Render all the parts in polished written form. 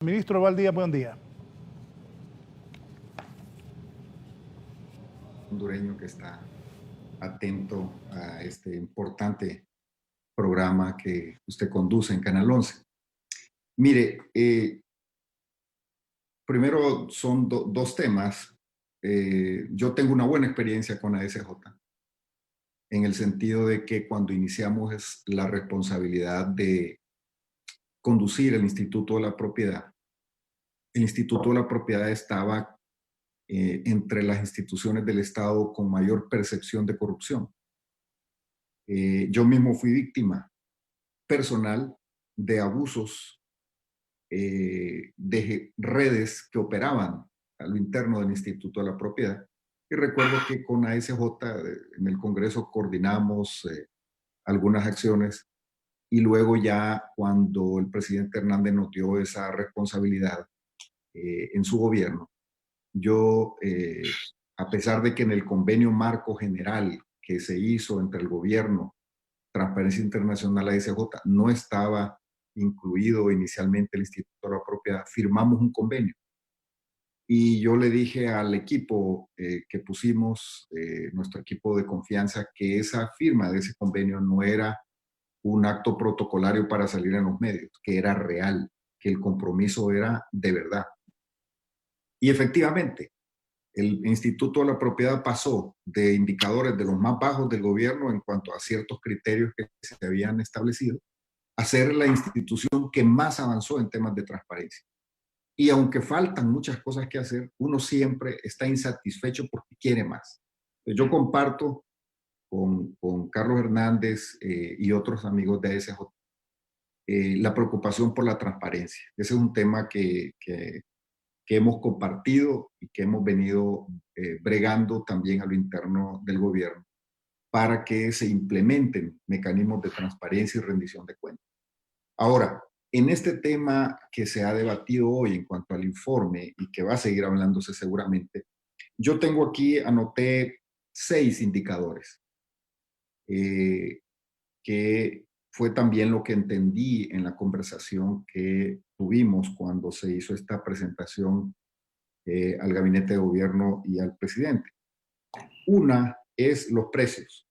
Ministro Valdía, buen día. Hondureño que está atento a este importante programa que usted conduce en Canal 11. Mire, primero son dos temas. Yo tengo una buena experiencia con ASJ, en el sentido de que cuando iniciamos la responsabilidad de conducir el Instituto de la Propiedad, el Instituto de la Propiedad estaba entre las instituciones del Estado con mayor percepción de corrupción. Yo mismo fui víctima personal de abusos de redes que operaban a lo interno del Instituto de la Propiedad. Y recuerdo que con ASJ en el Congreso coordinamos algunas acciones y luego ya cuando el presidente Hernández nos dio esa responsabilidad en su gobierno, yo, a pesar de que en el convenio marco general que se hizo entre el gobierno, Transparencia Internacional, ASJ, no estaba incluido inicialmente el Instituto de la Propiedad, firmamos un convenio. Y yo le dije al equipo que pusimos, nuestro equipo de confianza, que esa firma de ese convenio no era un acto protocolario para salir en los medios, que era real, que el compromiso era de verdad. Y efectivamente, el Instituto de la Propiedad pasó de indicadores de los más bajos del gobierno en cuanto a ciertos criterios que se habían establecido, a ser la institución que más avanzó en temas de transparencia. Y aunque faltan muchas cosas que hacer, uno siempre está insatisfecho porque quiere más. Yo comparto con Carlos Hernández y otros amigos de ASJ la preocupación por la transparencia. Ese es un tema que hemos compartido y que hemos venido bregando también a lo interno del gobierno para que se implementen mecanismos de transparencia y rendición de cuentas. Ahora, en este tema que se ha debatido hoy en cuanto al informe y que va a seguir hablándose seguramente, yo tengo aquí, anoté 6 indicadores, que fue también lo que entendí en la conversación que tuvimos cuando se hizo esta presentación al gabinete de gobierno y al presidente. Una es los precios,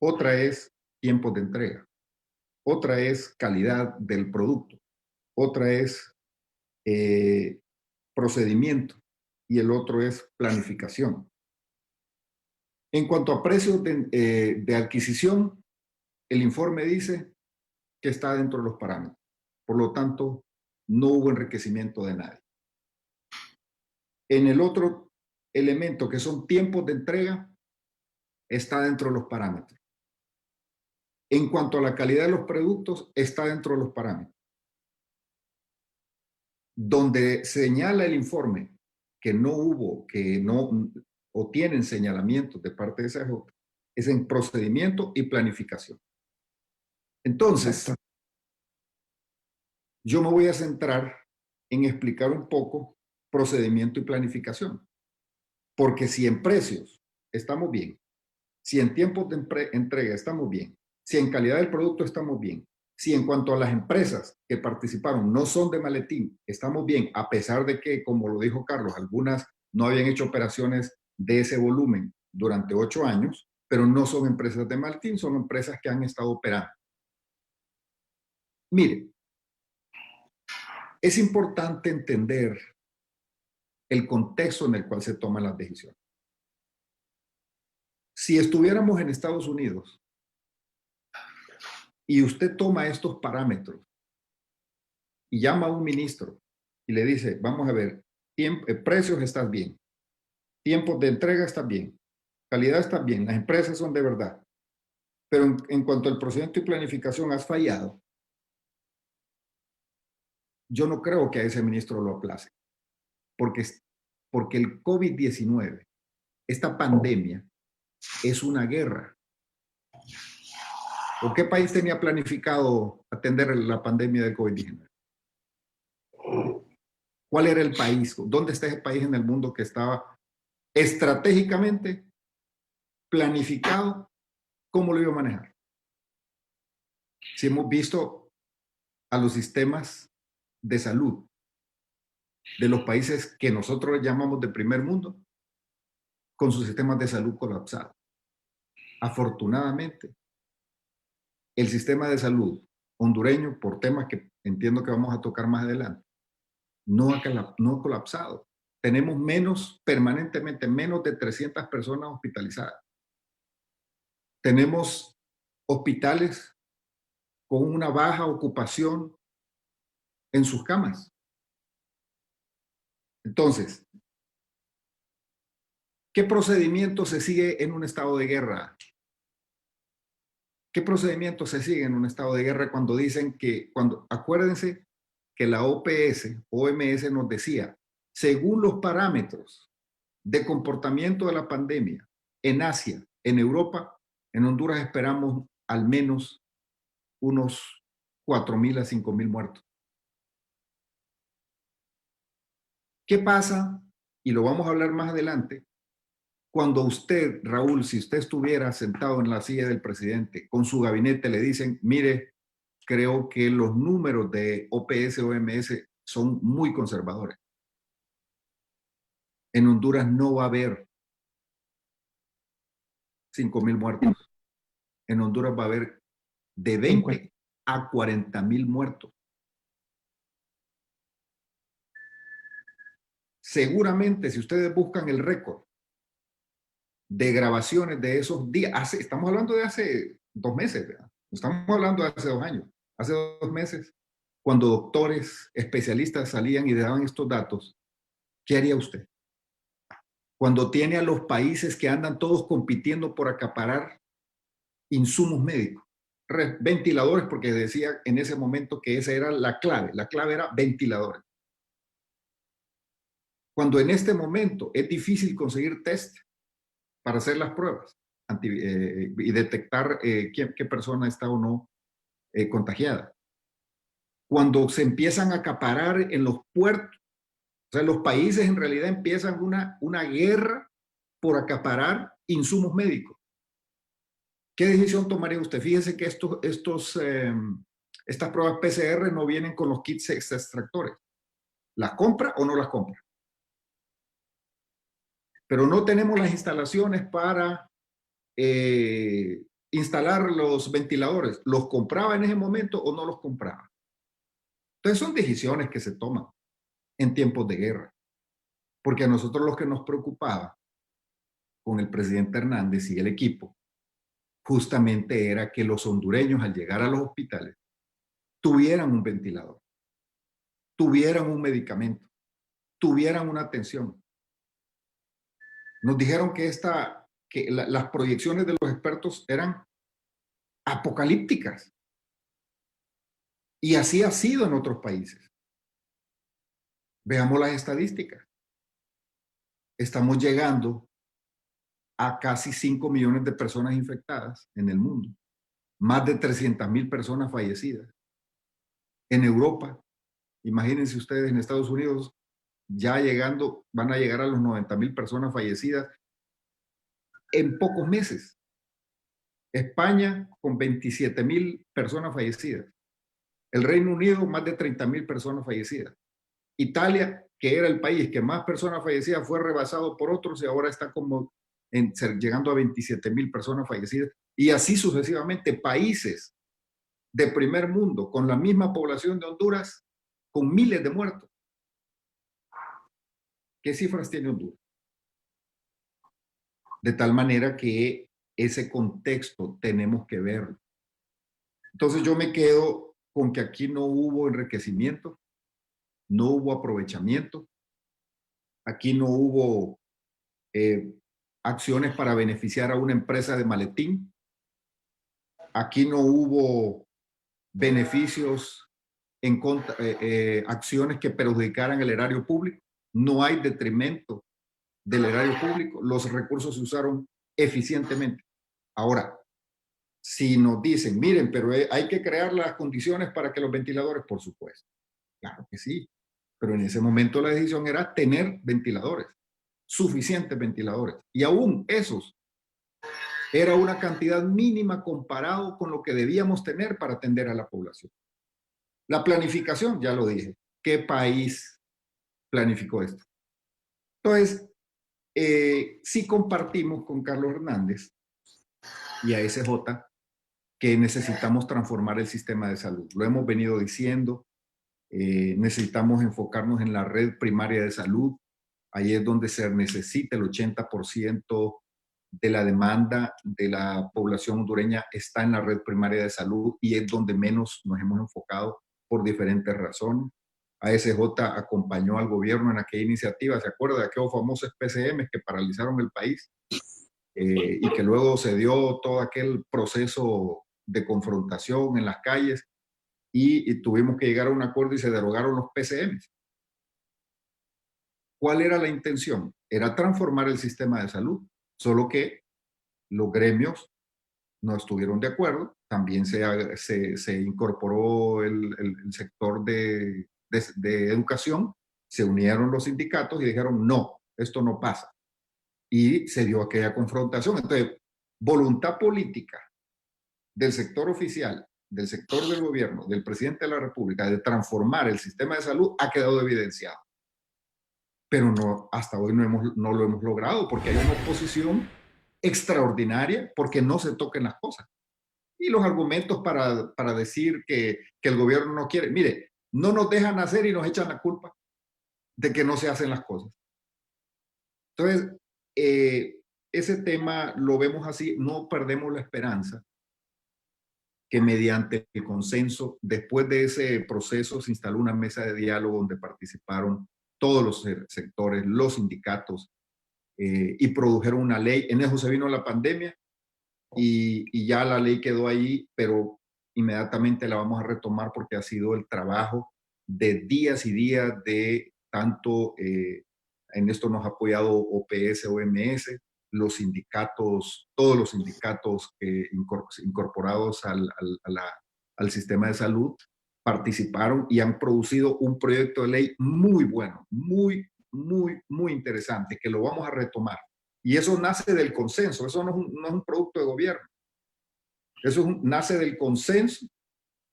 otra es tiempos de entrega, otra es calidad del producto, otra es procedimiento y el otro es planificación. En cuanto a precios de adquisición, el informe dice que está dentro de los parámetros. Por lo tanto, no hubo enriquecimiento de nadie. En el otro elemento, que son tiempos de entrega, está dentro de los parámetros. En cuanto a la calidad de los productos, está dentro de los parámetros. Donde señala el informe que no hubo, que no, o tienen señalamientos de parte de esa es en procedimiento y planificación. Entonces, yo me voy a centrar en explicar un poco procedimiento y planificación. Porque si en precios estamos bien, si en tiempos de entrega estamos bien, si en calidad del producto estamos bien, si en cuanto a las empresas que participaron no son de maletín, estamos bien, a pesar de que, como lo dijo Carlos, algunas no habían hecho operaciones de ese volumen durante 8 años, pero no son empresas de maletín, son empresas que han estado operando. Mire, es importante entender el contexto en el cual se toman las decisiones. Si estuviéramos en Estados Unidos y usted toma estos parámetros y llama a un ministro y le dice, vamos a ver, precios están bien, tiempos de entrega están bien, calidad está bien, las empresas son de verdad, pero en cuanto al procedimiento y planificación has fallado, yo no creo que a ese ministro lo aplace, porque, porque el COVID-19, esta pandemia, es una guerra. ¿O qué país tenía planificado atender la pandemia del COVID-19? ¿Cuál era el país? ¿Dónde está ese país en el mundo que estaba estratégicamente planificado cómo lo iba a manejar? Si hemos visto a los sistemas de salud de los países que nosotros llamamos de primer mundo con sus sistemas de salud colapsados. Afortunadamente, el sistema de salud hondureño, por temas que entiendo que vamos a tocar más adelante, no ha colapsado. Tenemos permanentemente menos de 300 personas hospitalizadas. Tenemos hospitales con una baja ocupación en sus camas. Entonces, ¿qué procedimiento se sigue en un estado de guerra? ¿Qué procedimiento se sigue en un estado de guerra cuando dicen acuérdense que la OMS nos decía, según los parámetros de comportamiento de la pandemia en Asia, en Europa, en Honduras esperamos al menos unos 4,000 a 5,000 muertos. ¿Qué pasa? Y lo vamos a hablar más adelante. Cuando usted, Raúl, si usted estuviera sentado en la silla del presidente, con su gabinete le dicen, mire, creo que los números de OPS-OMS son muy conservadores. En Honduras no va a haber 5,000 muertos. En Honduras va a haber de 20 a 40,000 muertos. Seguramente, si ustedes buscan el récord de grabaciones de esos días, estamos hablando de hace 2 meses, ¿verdad? Estamos hablando de hace 2 años, hace 2 meses, cuando doctores, especialistas salían y daban estos datos, ¿qué haría usted? Cuando tiene a los países que andan todos compitiendo por acaparar insumos médicos, ventiladores, porque decía en ese momento que esa era la clave era ventiladores. Cuando en este momento es difícil conseguir test para hacer las pruebas y detectar qué persona está o no contagiada. Cuando se empiezan a acaparar en los puertos, o sea, los países en realidad empiezan una guerra por acaparar insumos médicos. ¿Qué decisión tomaría usted? Fíjese que estas pruebas PCR no vienen con los kits extractores. ¿Las compra o no las compra? Pero no tenemos las instalaciones para instalar los ventiladores. ¿Los compraba en ese momento o no los compraba? Entonces son decisiones que se toman en tiempos de guerra. Porque a nosotros lo que nos preocupaba con el presidente Hernández y el equipo justamente era que los hondureños al llegar a los hospitales tuvieran un ventilador, tuvieran un medicamento, tuvieran una atención. Nos dijeron que las proyecciones de los expertos eran apocalípticas. Y así ha sido en otros países. Veamos las estadísticas. Estamos llegando a casi 5 millones de personas infectadas en el mundo. Más de 300,000 personas fallecidas. En Europa, imagínense ustedes, en Estados Unidos, van a llegar a los 90,000 personas fallecidas en pocos meses. España con 27,000 personas fallecidas. El Reino Unido, más de 30,000 personas fallecidas. Italia, que era el país que más personas fallecidas, fue rebasado por otros y ahora está llegando a 27,000 personas fallecidas. Y así sucesivamente, países de primer mundo con la misma población de Honduras, con miles de muertos. ¿Qué cifras tiene Honduras? De tal manera que ese contexto tenemos que verlo. Entonces yo me quedo con que aquí no hubo enriquecimiento, no hubo aprovechamiento, aquí no hubo acciones para beneficiar a una empresa de maletín, aquí no hubo beneficios acciones que perjudicaran el erario público, no hay detrimento del erario público, los recursos se usaron eficientemente. Ahora, si nos dicen, miren, pero hay que crear las condiciones para que los ventiladores, por supuesto, claro que sí, pero en ese momento la decisión era tener ventiladores, suficientes ventiladores, y aún esos era una cantidad mínima comparado con lo que debíamos tener para atender a la población. La planificación, ya lo dije, ¿qué país planificó esto. Entonces, sí compartimos con Carlos Hernández y a ASJ que necesitamos transformar el sistema de salud. Lo hemos venido diciendo, necesitamos enfocarnos en la red primaria de salud. Ahí es donde se necesita el 80% de la demanda de la población hondureña está en la red primaria de salud y es donde menos nos hemos enfocado por diferentes razones. ASJ acompañó al gobierno en aquella iniciativa, ¿se acuerda de aquellos famosos PCM que paralizaron el país? Y que luego se dio todo aquel proceso de confrontación en las calles y tuvimos que llegar a un acuerdo y se derogaron los PCM. ¿Cuál era la intención? Era transformar el sistema de salud, solo que los gremios no estuvieron de acuerdo. También se incorporó el sector de educación, se unieron los sindicatos y dijeron, no, esto no pasa. Y se dio aquella confrontación. Entonces, voluntad política del sector oficial, del sector del gobierno, del presidente de la República, de transformar el sistema de salud ha quedado evidenciado. Pero no, hasta hoy no lo hemos logrado porque hay una oposición extraordinaria porque no se toquen las cosas. Y los argumentos para decir que el gobierno no quiere, mire, no nos dejan hacer y nos echan la culpa de que no se hacen las cosas. Entonces, ese tema lo vemos así, no perdemos la esperanza que mediante el consenso, después de ese proceso, se instaló una mesa de diálogo donde participaron todos los sectores, los sindicatos, y produjeron una ley. En eso se vino la pandemia y ya la ley quedó ahí, pero inmediatamente la vamos a retomar porque ha sido el trabajo de días y días de tanto, en esto nos ha apoyado OPS, OMS, los sindicatos, todos los sindicatos incorporados al sistema de salud participaron y han producido un proyecto de ley muy bueno, muy interesante, que lo vamos a retomar. Y eso nace del consenso, eso no es un producto de gobierno. Eso nace del consenso,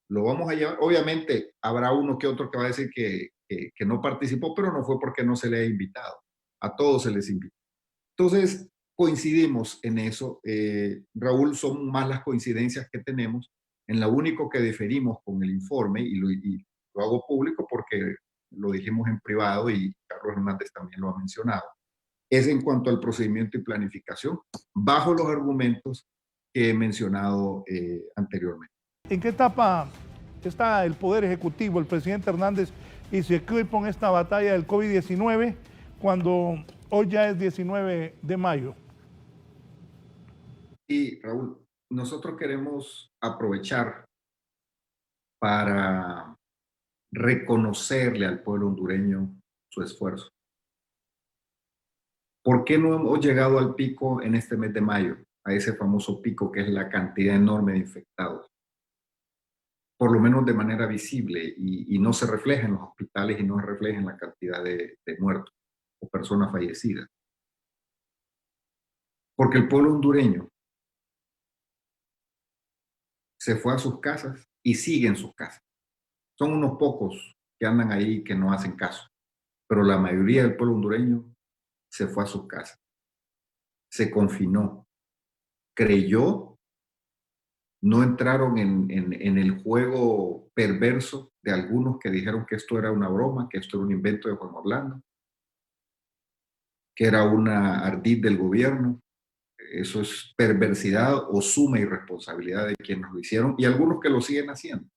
lo vamos a llevar. Obviamente habrá uno que otro que va a decir que no participó, pero no fue porque no se le ha invitado. A todos se les invita. Entonces, coincidimos en eso. Raúl, son más las coincidencias que tenemos. En lo único que diferimos con el informe, y lo hago público porque lo dijimos en privado y Carlos Hernández también lo ha mencionado, es en cuanto al procedimiento y planificación, bajo los argumentos que he mencionado anteriormente. ¿En qué etapa está el Poder Ejecutivo, el presidente Hernández y su equipo en esta batalla del COVID-19 cuando hoy ya es 19 de mayo? Y Raúl, nosotros queremos aprovechar para reconocerle al pueblo hondureño su esfuerzo. ¿Por qué no hemos llegado al pico en este mes de mayo? A ese famoso pico que es la cantidad enorme de infectados. Por lo menos de manera visible y no se refleja en los hospitales y no se refleja en la cantidad de muertos o personas fallecidas. Porque el pueblo hondureño se fue a sus casas y sigue en sus casas. Son unos pocos que andan ahí que no hacen caso, pero la mayoría del pueblo hondureño se fue a sus casas, se confinó, creyó, no entraron en el juego perverso de algunos que dijeron que esto era una broma, que esto era un invento de Juan Orlando, que era una ardid del gobierno. Eso es perversidad o suma irresponsabilidad de quienes lo hicieron y algunos que lo siguen haciendo.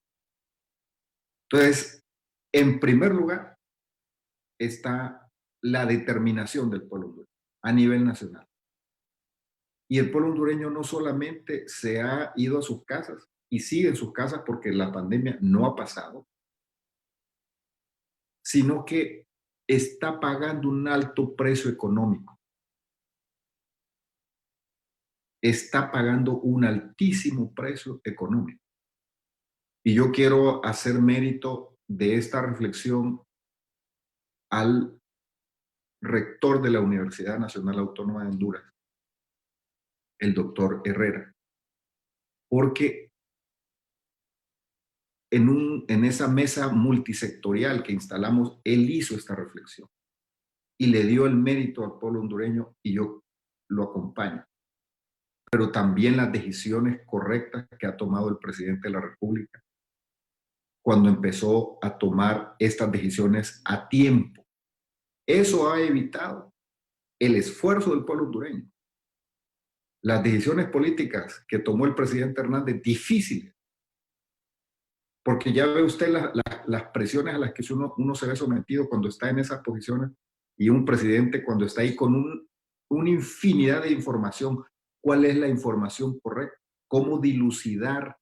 Entonces, en primer lugar, está la determinación del pueblo hondureño a nivel nacional. Y el pueblo hondureño no solamente se ha ido a sus casas y sigue en sus casas porque la pandemia no ha pasado, sino que está pagando un alto precio económico. Está pagando un altísimo precio económico. Y yo quiero hacer mérito de esta reflexión al rector de la Universidad Nacional Autónoma de Honduras, el doctor Herrera, porque en esa mesa multisectorial que instalamos, él hizo esta reflexión y le dio el mérito al pueblo hondureño y yo lo acompaño. Pero también las decisiones correctas que ha tomado el presidente de la República cuando empezó a tomar estas decisiones a tiempo. Eso ha evitado el esfuerzo del pueblo hondureño. Las decisiones políticas que tomó el presidente Hernández, difíciles, porque ya ve usted las presiones a las que uno se ve sometido cuando está en esas posiciones, y un presidente cuando está ahí con una infinidad de información. ¿Cuál es la información correcta? ¿Cómo dilucidar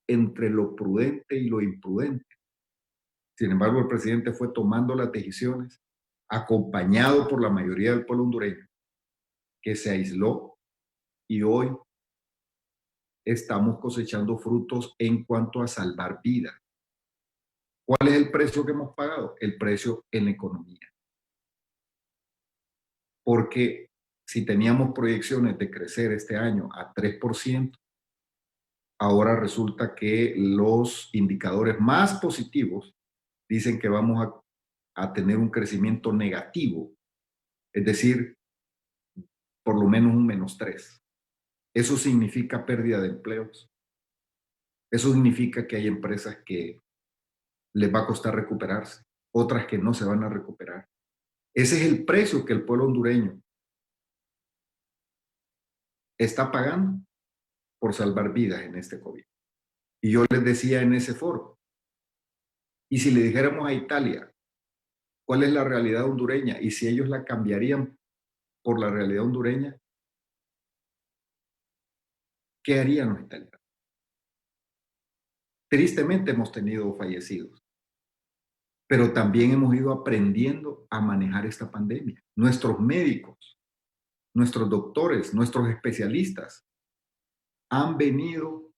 entre lo prudente y lo imprudente? Sin embargo, el presidente fue tomando las decisiones acompañado por la mayoría del pueblo hondureño, que se aisló, y hoy estamos cosechando frutos en cuanto a salvar vidas. ¿Cuál es el precio que hemos pagado? El precio en la economía. Porque si teníamos proyecciones de crecer este año a 3%, ahora resulta que los indicadores más positivos dicen que vamos a tener un crecimiento negativo, es decir, por lo menos un -3. Eso significa pérdida de empleos. Eso significa que hay empresas que les va a costar recuperarse, otras que no se van a recuperar. Ese es el precio que el pueblo hondureño está pagando por salvar vidas en este COVID. Y yo les decía en ese foro, y si le dijéramos a Italia cuál es la realidad hondureña y si ellos la cambiarían por la realidad hondureña, ¿qué harían los italianos? Tristemente hemos tenido fallecidos, pero también hemos ido aprendiendo a manejar esta pandemia. Nuestros médicos, nuestros doctores, nuestros especialistas han venido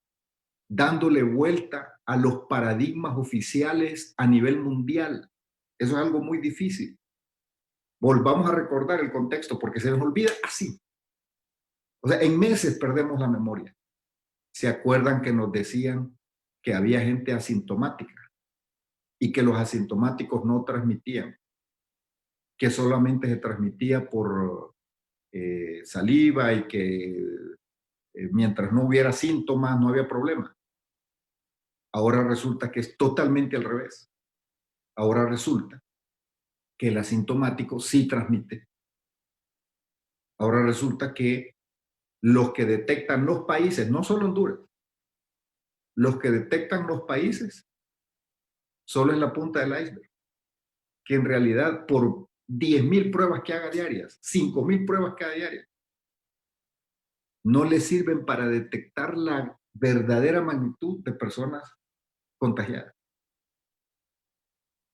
dándole vuelta a los paradigmas oficiales a nivel mundial. Eso es algo muy difícil. Volvamos a recordar el contexto porque se nos olvida así. O sea, en meses perdemos la memoria. ¿Se acuerdan que nos decían que había gente asintomática y que los asintomáticos no transmitían? Que solamente se transmitía por saliva y que mientras no hubiera síntomas no había problema. Ahora resulta que es totalmente al revés. Ahora resulta que el asintomático sí transmite. Ahora resulta que los que detectan los países, no solo Honduras, los que detectan los países solo es la punta del iceberg, que en realidad por 10,000 pruebas que haga diarias, 5,000 pruebas que haga diarias, no le sirven para detectar la verdadera magnitud de personas contagiadas.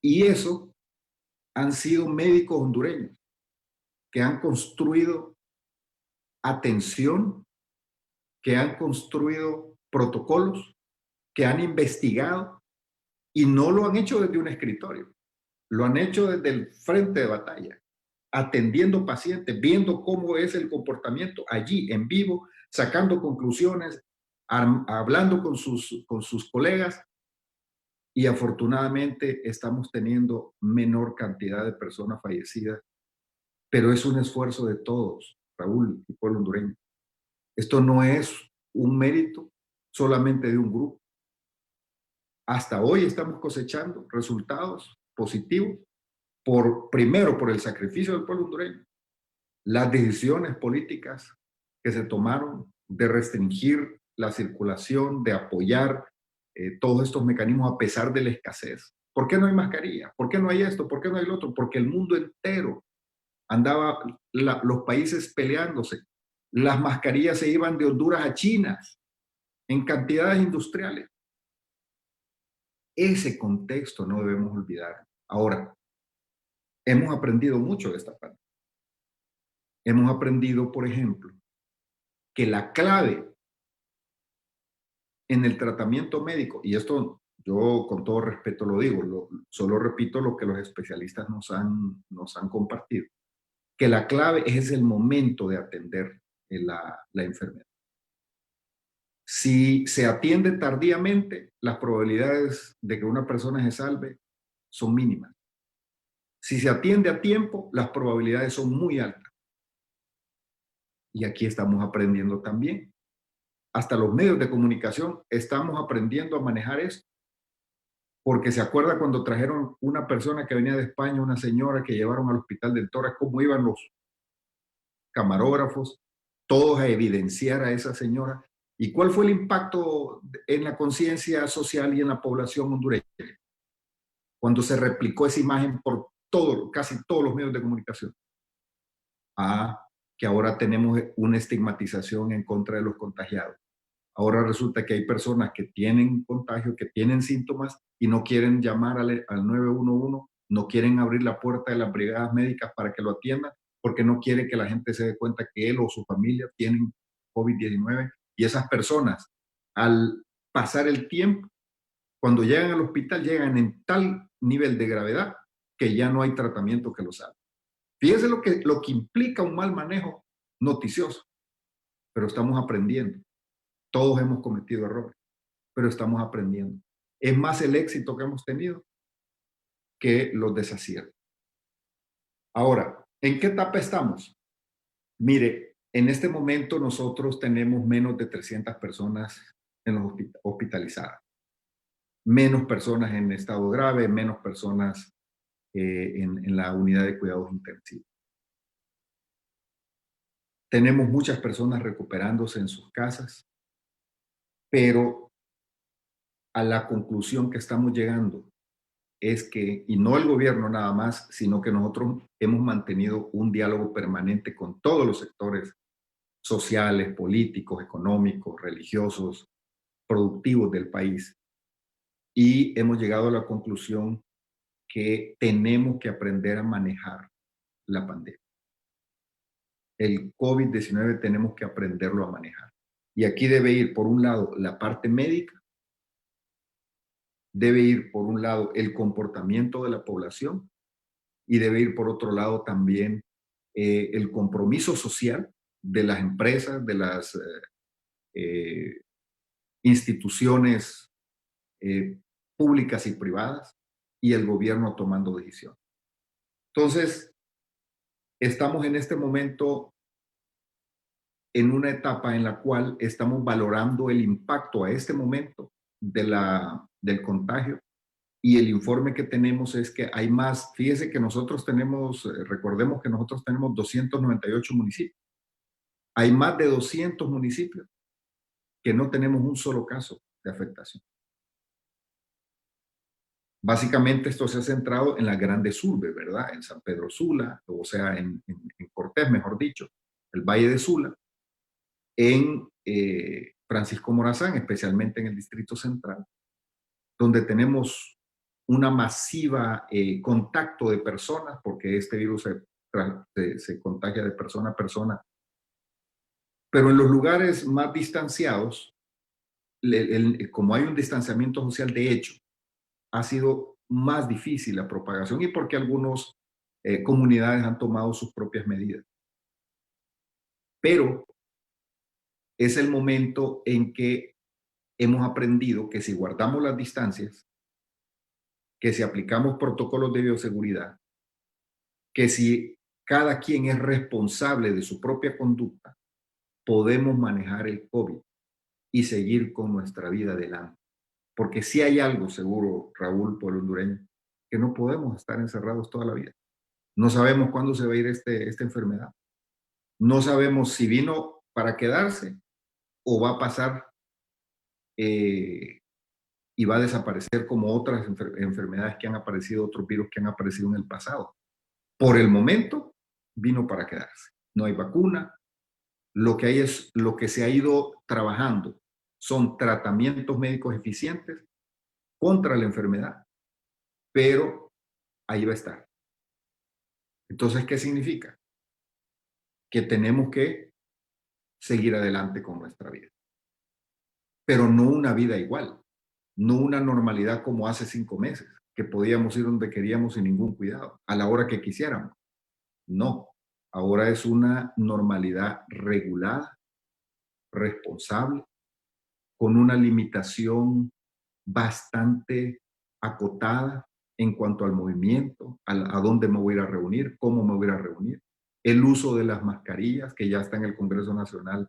Y eso han sido médicos hondureños que han construido atención, que han construido protocolos, que han investigado, y no lo han hecho desde un escritorio, lo han hecho desde el frente de batalla, atendiendo pacientes, viendo cómo es el comportamiento allí en vivo, sacando conclusiones, hablando con sus colegas, y afortunadamente estamos teniendo menor cantidad de personas fallecidas, pero es un esfuerzo de todos, Raúl y pueblo hondureño. Esto no es un mérito solamente de un grupo. Hasta hoy estamos cosechando resultados positivos primero por el sacrificio del pueblo hondureño, las decisiones políticas que se tomaron de restringir la circulación, de apoyar todos estos mecanismos a pesar de la escasez. ¿Por qué no hay mascarilla? ¿Por qué no hay esto? ¿Por qué no hay lo otro? Porque el mundo entero andaba, los países peleándose. Las mascarillas se iban de Honduras a China en cantidades industriales. Ese contexto no debemos olvidar. Ahora, hemos aprendido mucho de esta pandemia. Hemos aprendido, por ejemplo, que la clave en el tratamiento médico, y esto yo con todo respeto lo digo, solo repito lo que los especialistas nos han compartido, que la clave es el momento de atender la enfermedad. Si se atiende tardíamente, las probabilidades de que una persona se salve son mínimas. Si se atiende a tiempo, las probabilidades son muy altas. Y aquí estamos aprendiendo también. Hasta los medios de comunicación estamos aprendiendo a manejar esto. Porque se acuerda cuando trajeron una persona que venía de España, una señora que llevaron al hospital del Tórax, cómo iban los camarógrafos, todos a evidenciar a esa señora. ¿Y cuál fue el impacto en la conciencia social y en la población hondureña? Cuando se replicó esa imagen por casi todos los medios de comunicación. Que ahora tenemos una estigmatización en contra de los contagiados. Ahora resulta que hay personas que tienen contagio, que tienen síntomas y no quieren llamar al 911, no quieren abrir la puerta de las brigadas médicas para que lo atiendan, porque no quiere que la gente se dé cuenta que él o su familia tienen COVID-19. Y esas personas, al pasar el tiempo, cuando llegan al hospital, llegan en tal nivel de gravedad que ya no hay tratamiento que los salve. Fíjense lo que implica un mal manejo noticioso, pero estamos aprendiendo. Todos hemos cometido errores, pero estamos aprendiendo. Es más el éxito que hemos tenido que los desaciertos. Ahora, ¿en qué etapa estamos? Mire, en este momento nosotros tenemos menos de 300 personas en los hospitalizadas. Menos personas en estado grave, menos personas en la unidad de cuidados intensivos. Tenemos muchas personas recuperándose en sus casas, pero a la conclusión que estamos llegando es que, y no el gobierno nada más, sino que nosotros hemos mantenido un diálogo permanente con todos los sectores sociales, políticos, económicos, religiosos, productivos del país. Y hemos llegado a la conclusión que tenemos que aprender a manejar la pandemia. El COVID-19 tenemos que aprenderlo a manejar. Y aquí debe ir, por un lado, la parte médica, debe ir, por un lado, el comportamiento de la población y debe ir, por otro lado, también el compromiso social de las empresas, de las instituciones públicas y privadas y el gobierno tomando decisiones. Entonces, estamos en este momento en una etapa en la cual estamos valorando el impacto a este momento del contagio y el informe que tenemos es que hay más, fíjese que nosotros tenemos, recordemos que nosotros tenemos 298 municipios. Hay más de 200 municipios que no tenemos un solo caso de afectación. Básicamente esto se ha centrado en las grandes urbes, ¿verdad? En San Pedro Sula, o sea, en Cortés, mejor dicho, el Valle de Sula, en Francisco Morazán, especialmente en el Distrito Central, donde tenemos una masiva contacto de personas, porque este virus se contagia de persona a persona. Pero en los lugares más distanciados, como hay un distanciamiento social de hecho, ha sido más difícil la propagación y porque algunas comunidades han tomado sus propias medidas. Pero es el momento en que hemos aprendido que si guardamos las distancias, que si aplicamos protocolos de bioseguridad, que si cada quien es responsable de su propia conducta, podemos manejar el COVID y seguir con nuestra vida adelante. Porque si hay algo seguro, Raúl, por el hondureño, que no podemos estar encerrados toda la vida. No sabemos cuándo se va a ir esta enfermedad. No sabemos si vino para quedarse o va a pasar y va a desaparecer como otras enfermedades que han aparecido, otros virus que han aparecido en el pasado. Por el momento, vino para quedarse. No hay vacuna. Lo que hay es lo que se ha ido trabajando. Son tratamientos médicos eficientes contra la enfermedad, pero ahí va a estar. Entonces, ¿qué significa? Que tenemos que seguir adelante con nuestra vida. Pero no una vida igual, no una normalidad como hace 5 meses, que podíamos ir donde queríamos sin ningún cuidado, a la hora que quisiéramos. No, ahora es una normalidad regulada, responsable, con una limitación bastante acotada en cuanto al movimiento, a dónde me voy a ir a reunir, cómo me voy a ir a reunir, el uso de las mascarillas, que ya está en el Congreso Nacional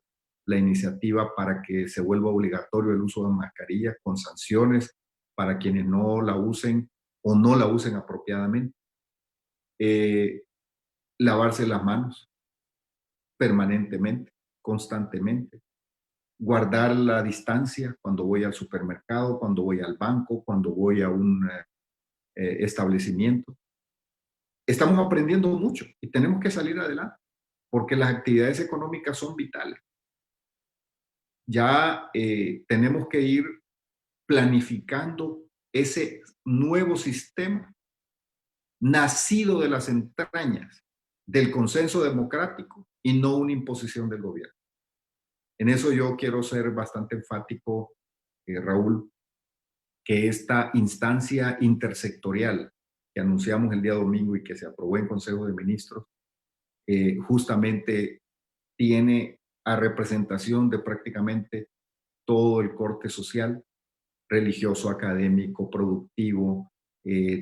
la iniciativa para que se vuelva obligatorio el uso de mascarillas con sanciones para quienes no la usen o no la usen apropiadamente. Eh, Lavarse las manos permanentemente, constantemente. Guardar la distancia cuando voy al supermercado, cuando voy al banco, cuando voy a un establecimiento. Estamos aprendiendo mucho y tenemos que salir adelante porque las actividades económicas son vitales. Ya tenemos que ir planificando ese nuevo sistema nacido de las entrañas del consenso democrático y no una imposición del gobierno. En eso yo quiero ser bastante enfático, Raúl, que esta instancia intersectorial que anunciamos el día domingo y que se aprobó en Consejo de Ministros, justamente tiene a representación de prácticamente todo el corte social, religioso, académico, productivo,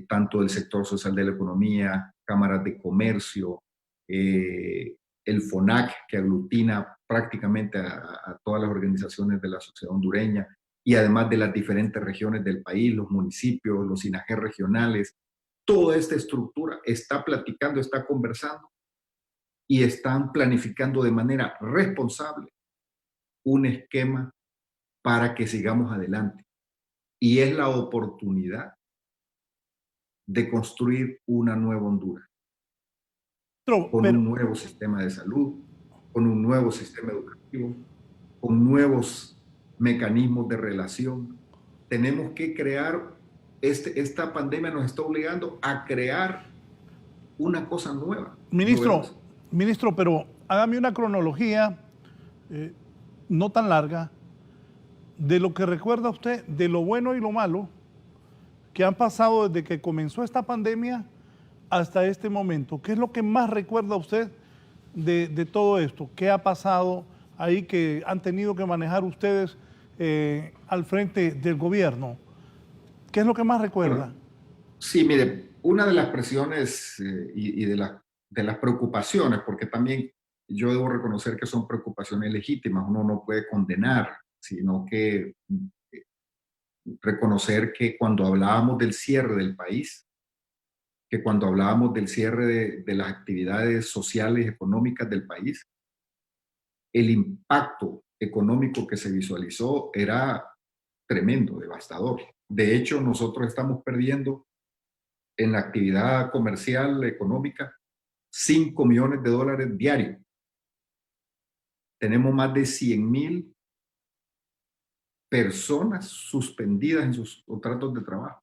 tanto del sector social de la economía, cámaras de comercio, el FONAC, que aglutina prácticamente a todas las organizaciones de la sociedad hondureña, y además de las diferentes regiones del país, los municipios, los SINAGE regionales, toda esta estructura está platicando, está conversando y están planificando de manera responsable un esquema para que sigamos adelante. Y es la oportunidad de construir una nueva Honduras, con Pero, un nuevo sistema de salud, con un nuevo sistema educativo, con nuevos mecanismos de relación. Tenemos que crear, esta pandemia nos está obligando a crear una cosa nueva, ministro, novedosa. ministro, pero hágame una cronología no tan larga de lo que recuerda usted de lo bueno y lo malo que han pasado desde que comenzó esta pandemia hasta este momento. ¿Qué es lo que más recuerda usted de todo esto? ¿Qué ha pasado ahí que han tenido que manejar ustedes al frente del gobierno? ¿Qué es lo que más recuerda? Bueno, sí, mire, una de las presiones y de las preocupaciones, porque también yo debo reconocer que son preocupaciones legítimas, uno no puede condenar, sino que reconocer que cuando hablábamos del cierre del país, que cuando hablábamos del cierre de las actividades sociales y económicas del país, el impacto económico que se visualizó era tremendo, devastador. De hecho, nosotros estamos perdiendo en la actividad comercial, económica, 5 millones de dólares diarios. Tenemos más de 100,000 personas suspendidas en sus contratos de trabajo.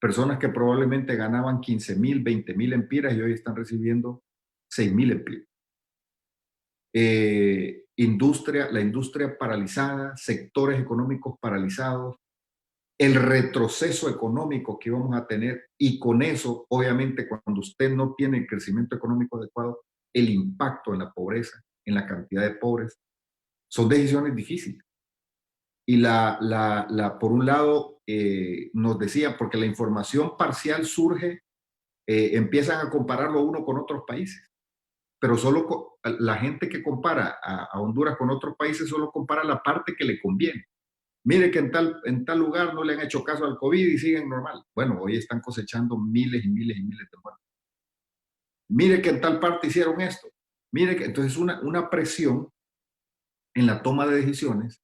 Personas que probablemente ganaban 15,000, 20,000 empiras y hoy están recibiendo 6,000 empiras. La industria paralizada, sectores económicos paralizados, el retroceso económico que vamos a tener y con eso, obviamente, cuando usted no tiene el crecimiento económico adecuado, el impacto en la pobreza, en la cantidad de pobres, son decisiones difíciles. Y por un lado, nos decía, porque la información parcial surge, empiezan a compararlo uno con otros países, pero solo la gente que compara a Honduras con otros países solo compara la parte que le conviene. Mire que en tal lugar no le han hecho caso al COVID y siguen normal. Bueno, hoy están cosechando miles y miles y miles de muertos. Mire que en tal parte hicieron esto. Mire que entonces una presión en la toma de decisiones.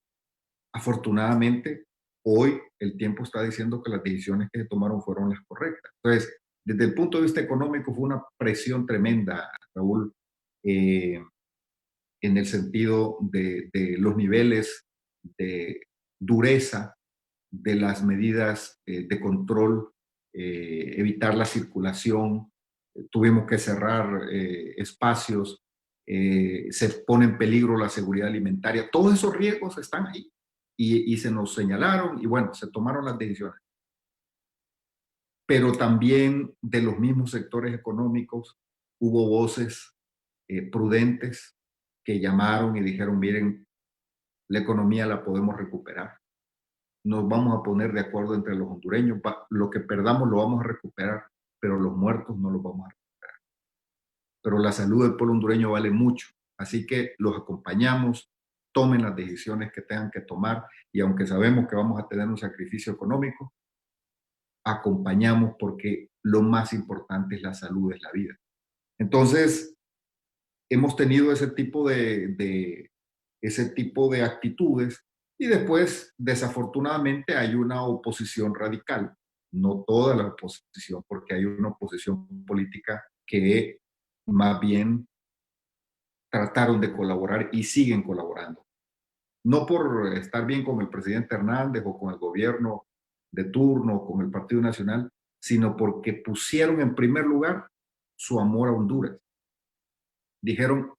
Afortunadamente, hoy el tiempo está diciendo que las decisiones que se tomaron fueron las correctas. Entonces, desde el punto de vista económico fue una presión tremenda, Raúl, en el sentido de los niveles de dureza de las medidas de control, evitar la circulación, tuvimos que cerrar espacios, se pone en peligro la seguridad alimentaria. Todos esos riesgos están ahí y se nos señalaron y bueno, se tomaron las decisiones. Pero también de los mismos sectores económicos hubo voces prudentes que llamaron y dijeron, miren, la economía la podemos recuperar. nos vamos a poner de acuerdo entre los hondureños, lo que perdamos lo vamos a recuperar, pero los muertos no los vamos a recuperar. Pero la salud del pueblo hondureño vale mucho, así que los acompañamos, tomen las decisiones que tengan que tomar y aunque sabemos que vamos a tener un sacrificio económico, acompañamos porque lo más importante es la salud, es la vida. Entonces, hemos tenido ese tipo de actitudes y después, desafortunadamente, hay una oposición radical. No toda la oposición, porque hay una oposición política que más bien trataron de colaborar y siguen colaborando. No por estar bien con el presidente Hernández o con el gobierno de turno o con el Partido Nacional, sino porque pusieron en primer lugar su amor a Honduras. Dijeron,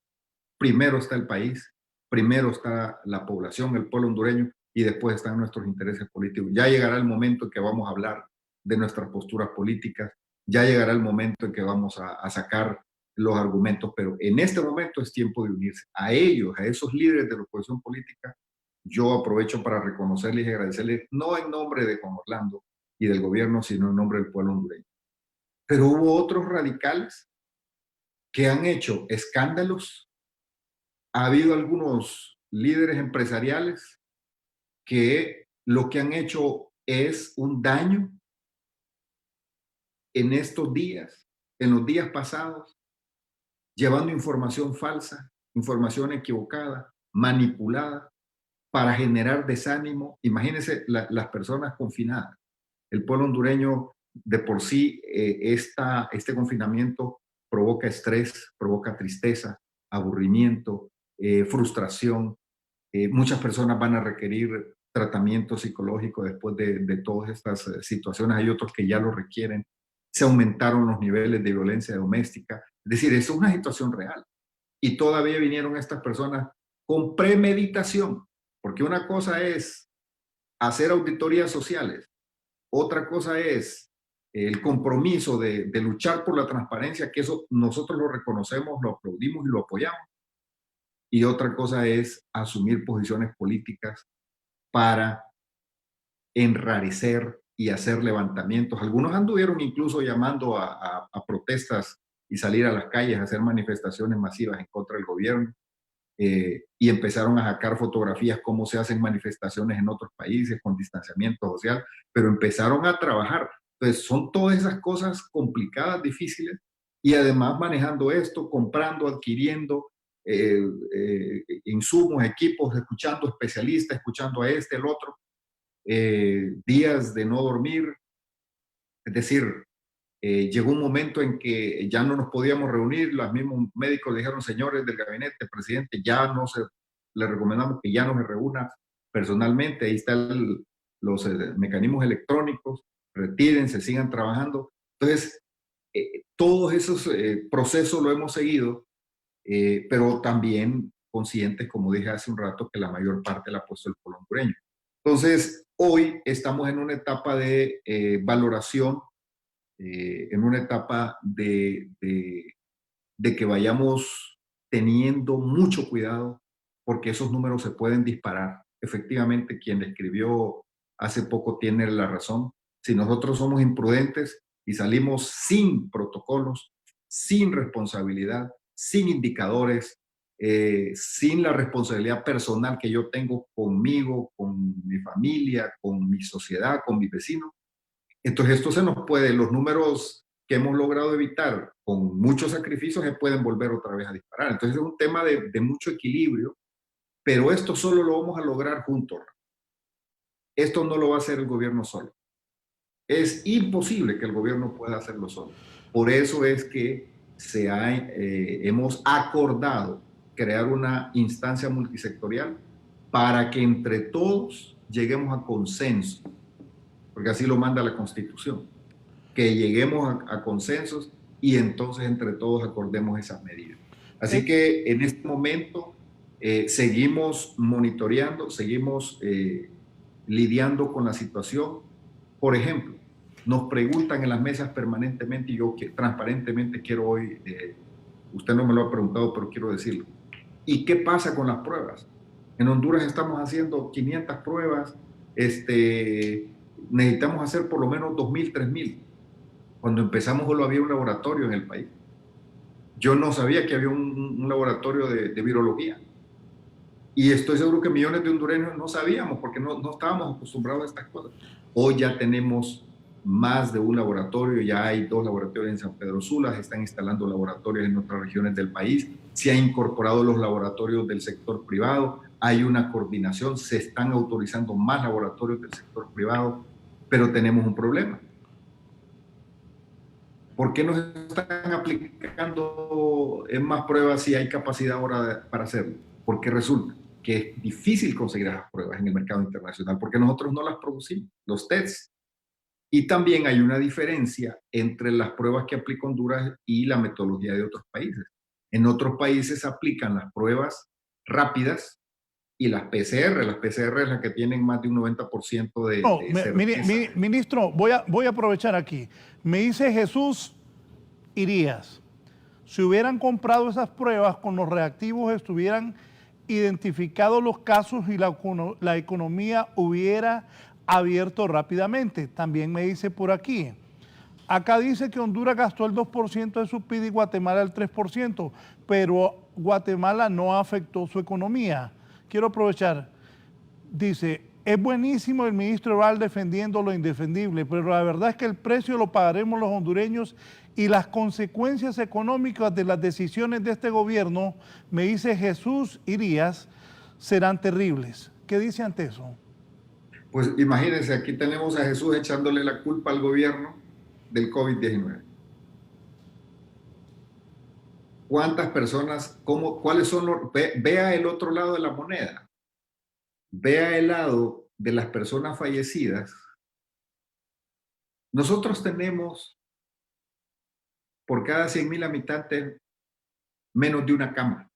primero está el país, primero está la población, el pueblo hondureño, y después están nuestros intereses políticos. Ya llegará el momento en que vamos a hablar de nuestras posturas políticas, ya llegará el momento en que vamos a sacar los argumentos, pero en este momento es tiempo de unirse. A ellos, a esos líderes de la oposición política, yo aprovecho para reconocerles y agradecerles, no en nombre de Juan Orlando y del gobierno, sino en nombre del pueblo hondureño. Pero hubo otros radicales que han hecho escándalos. Ha habido algunos líderes empresariales que lo que han hecho es un daño en estos días, en los días pasados, llevando información falsa, información equivocada, manipulada, para generar desánimo. Imagínense las personas confinadas. El pueblo hondureño de por sí, este confinamiento provoca estrés, provoca tristeza, aburrimiento, frustración. Muchas personas van a requerir tratamiento psicológico después de todas estas situaciones. Hay otros que ya lo requieren. Se aumentaron los niveles de violencia doméstica. Es decir, es una situación real. Y todavía vinieron estas personas con premeditación, porque una cosa es hacer auditorías sociales, otra cosa es el compromiso de luchar por la transparencia, que eso nosotros lo reconocemos, lo aplaudimos y lo apoyamos. Y otra cosa es asumir posiciones políticas para enrarecer y hacer levantamientos. Algunos anduvieron incluso llamando a protestas y salir a las calles a hacer manifestaciones masivas en contra del gobierno. Y empezaron a sacar fotografías cómo se hacen manifestaciones en otros países con distanciamiento social, pero empezaron a trabajar. Entonces son todas esas cosas complicadas, difíciles, y además manejando esto, comprando, adquiriendo insumos, equipos, escuchando especialistas, escuchando a este, el otro, días de no dormir. Es decir, llegó un momento en que ya no nos podíamos reunir, los mismos médicos dijeron, señores del gabinete, presidente, ya no se, le recomendamos que ya no se reúna personalmente, ahí están los mecanismos electrónicos, retírense, sigan trabajando. Entonces, todos esos procesos lo hemos seguido, pero también conscientes, como dije hace un rato, que la mayor parte la ha puesto el pueblo hondureño. Entonces, hoy estamos en una etapa de valoración, en una etapa de que vayamos teniendo mucho cuidado porque esos números se pueden disparar. Efectivamente, quien escribió hace poco tiene la razón. Si nosotros somos imprudentes y salimos sin protocolos, sin responsabilidad, sin indicadores, sin la responsabilidad personal que yo tengo conmigo, con mi familia, con mi sociedad, con mis vecinos, entonces esto se nos puede, los números que hemos logrado evitar con muchos sacrificios se pueden volver otra vez a disparar. Entonces es un tema de mucho equilibrio, pero esto solo lo vamos a lograr juntos. Esto no lo va a hacer el gobierno solo. Es imposible que el gobierno pueda hacerlo solo. Por eso es que hemos acordado crear una instancia multisectorial para que entre todos lleguemos a consenso, porque así lo manda la Constitución, que lleguemos a consensos y entonces entre todos acordemos esas medidas. Así que en este momento seguimos monitoreando, seguimos lidiando con la situación. Por ejemplo, nos preguntan en las mesas permanentemente, y yo transparentemente quiero hoy, usted no me lo ha preguntado, pero quiero decirlo, ¿y qué pasa con las pruebas? En Honduras estamos haciendo 500 pruebas, necesitamos hacer por lo menos 2.000, 3.000. Cuando empezamos solo había un laboratorio en el país. Yo no sabía que había un laboratorio de virología. Y estoy seguro que millones de hondureños no sabíamos porque no estábamos acostumbrados a estas cosas. Hoy ya tenemos más de un laboratorio, ya hay 2 laboratorios en San Pedro Sula, se están instalando laboratorios en otras regiones del país, se han incorporado los laboratorios del sector privado, hay una coordinación, se están autorizando más laboratorios del sector privado, pero tenemos un problema. ¿Por qué nos están aplicando en más pruebas si hay capacidad ahora para hacerlo? Porque resulta que es difícil conseguir esas pruebas en el mercado internacional porque nosotros no las producimos, los tests. Y también hay una diferencia entre las pruebas que aplica Honduras y la metodología de otros países. En otros países aplican las pruebas rápidas y las PCR. Las PCR es las que tienen más de un 90% No, de certeza. ministro, voy a aprovechar aquí. Me dice Jesús Irías, si hubieran comprado esas pruebas con los reactivos, estuvieran identificados los casos y la economía hubiera abierto rápidamente. También me dice por aquí, acá dice que Honduras gastó el 2% de su PIB y Guatemala el 3%, pero Guatemala no afectó su economía. Quiero aprovechar, dice, es buenísimo el ministro Ebrard defendiendo lo indefendible, pero la verdad es que el precio lo pagaremos los hondureños y las consecuencias económicas de las decisiones de este gobierno, me dice Jesús Irías, serán terribles. ¿Qué dice ante eso? Pues imagínense, aquí tenemos a Jesús echándole la culpa al gobierno del COVID-19. ¿Cuántas personas, cuáles son los, vea el otro lado de la moneda? Vea el lado de las personas fallecidas. Nosotros tenemos por cada 100.000 habitantes menos de una cama.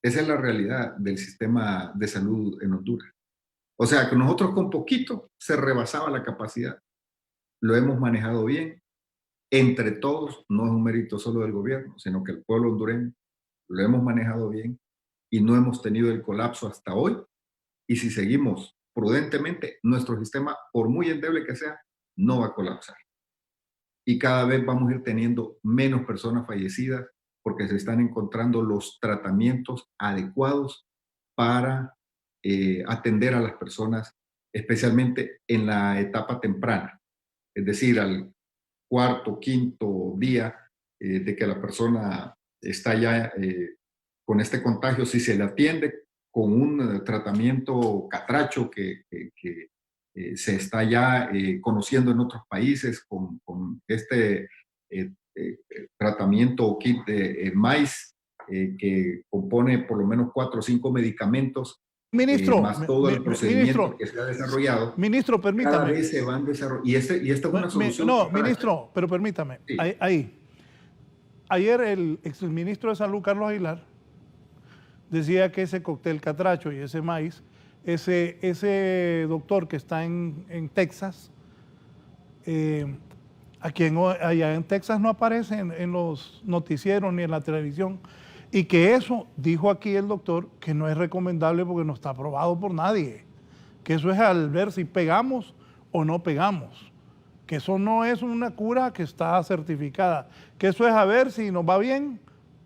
Esa es la realidad del sistema de salud en Honduras. O sea, que nosotros con poquito se rebasaba la capacidad. Lo hemos manejado bien. Entre todos, no es un mérito solo del gobierno, sino que el pueblo hondureño lo hemos manejado bien y no hemos tenido el colapso hasta hoy. Y si seguimos prudentemente, nuestro sistema, por muy endeble que sea, no va a colapsar. Y cada vez vamos a ir teniendo menos personas fallecidas porque se están encontrando los tratamientos adecuados para atender a las personas, especialmente en la etapa temprana, es decir, al cuarto, quinto día de que la persona está ya con este contagio, si se le atiende con un tratamiento catracho que se está ya conociendo en otros países, con este tratamiento kit de maíz, que compone por lo menos 4 o 5 medicamentos, Ministro, más todo el procedimiento que se ha desarrollado. Ministro, permítame. Cada vez se van desarrollando. Y esta es una solución. No, ministro, pero permítame. Sí. Ahí. Ayer el exministro de Salud, Carlos Aguilar, decía que ese cóctel catracho y ese maíz, ese doctor que está en Texas, allá en Texas no aparece en los noticieros ni en la televisión, y que eso, dijo aquí el doctor, que no es recomendable porque no está aprobado por nadie, que eso es al ver si pegamos o no pegamos, que eso no es una cura que está certificada, que eso es a ver si nos va bien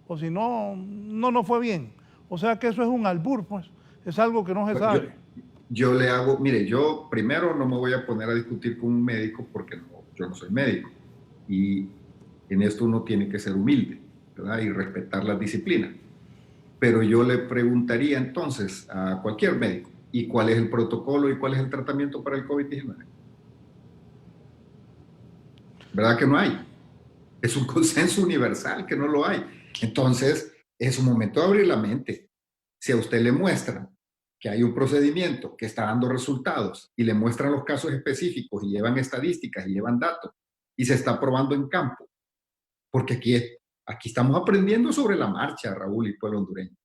o si no nos fue bien. O sea que eso es un albur, pues, es algo que no se sabe. Yo le hago, mire, yo primero no me voy a poner a discutir con un médico porque yo no soy médico, y en esto uno tiene que ser humilde, ¿verdad? Y respetar las disciplinas. Pero yo le preguntaría entonces a cualquier médico, ¿y cuál es el protocolo y cuál es el tratamiento para el COVID-19? ¿Verdad que no hay? Es un consenso universal que no lo hay. Entonces, es un momento de abrir la mente. Si a usted le muestran que hay un procedimiento que está dando resultados y le muestran los casos específicos y llevan estadísticas y llevan datos y se está probando en campo, porque aquí estamos aprendiendo sobre la marcha, Raúl y pueblo hondureño.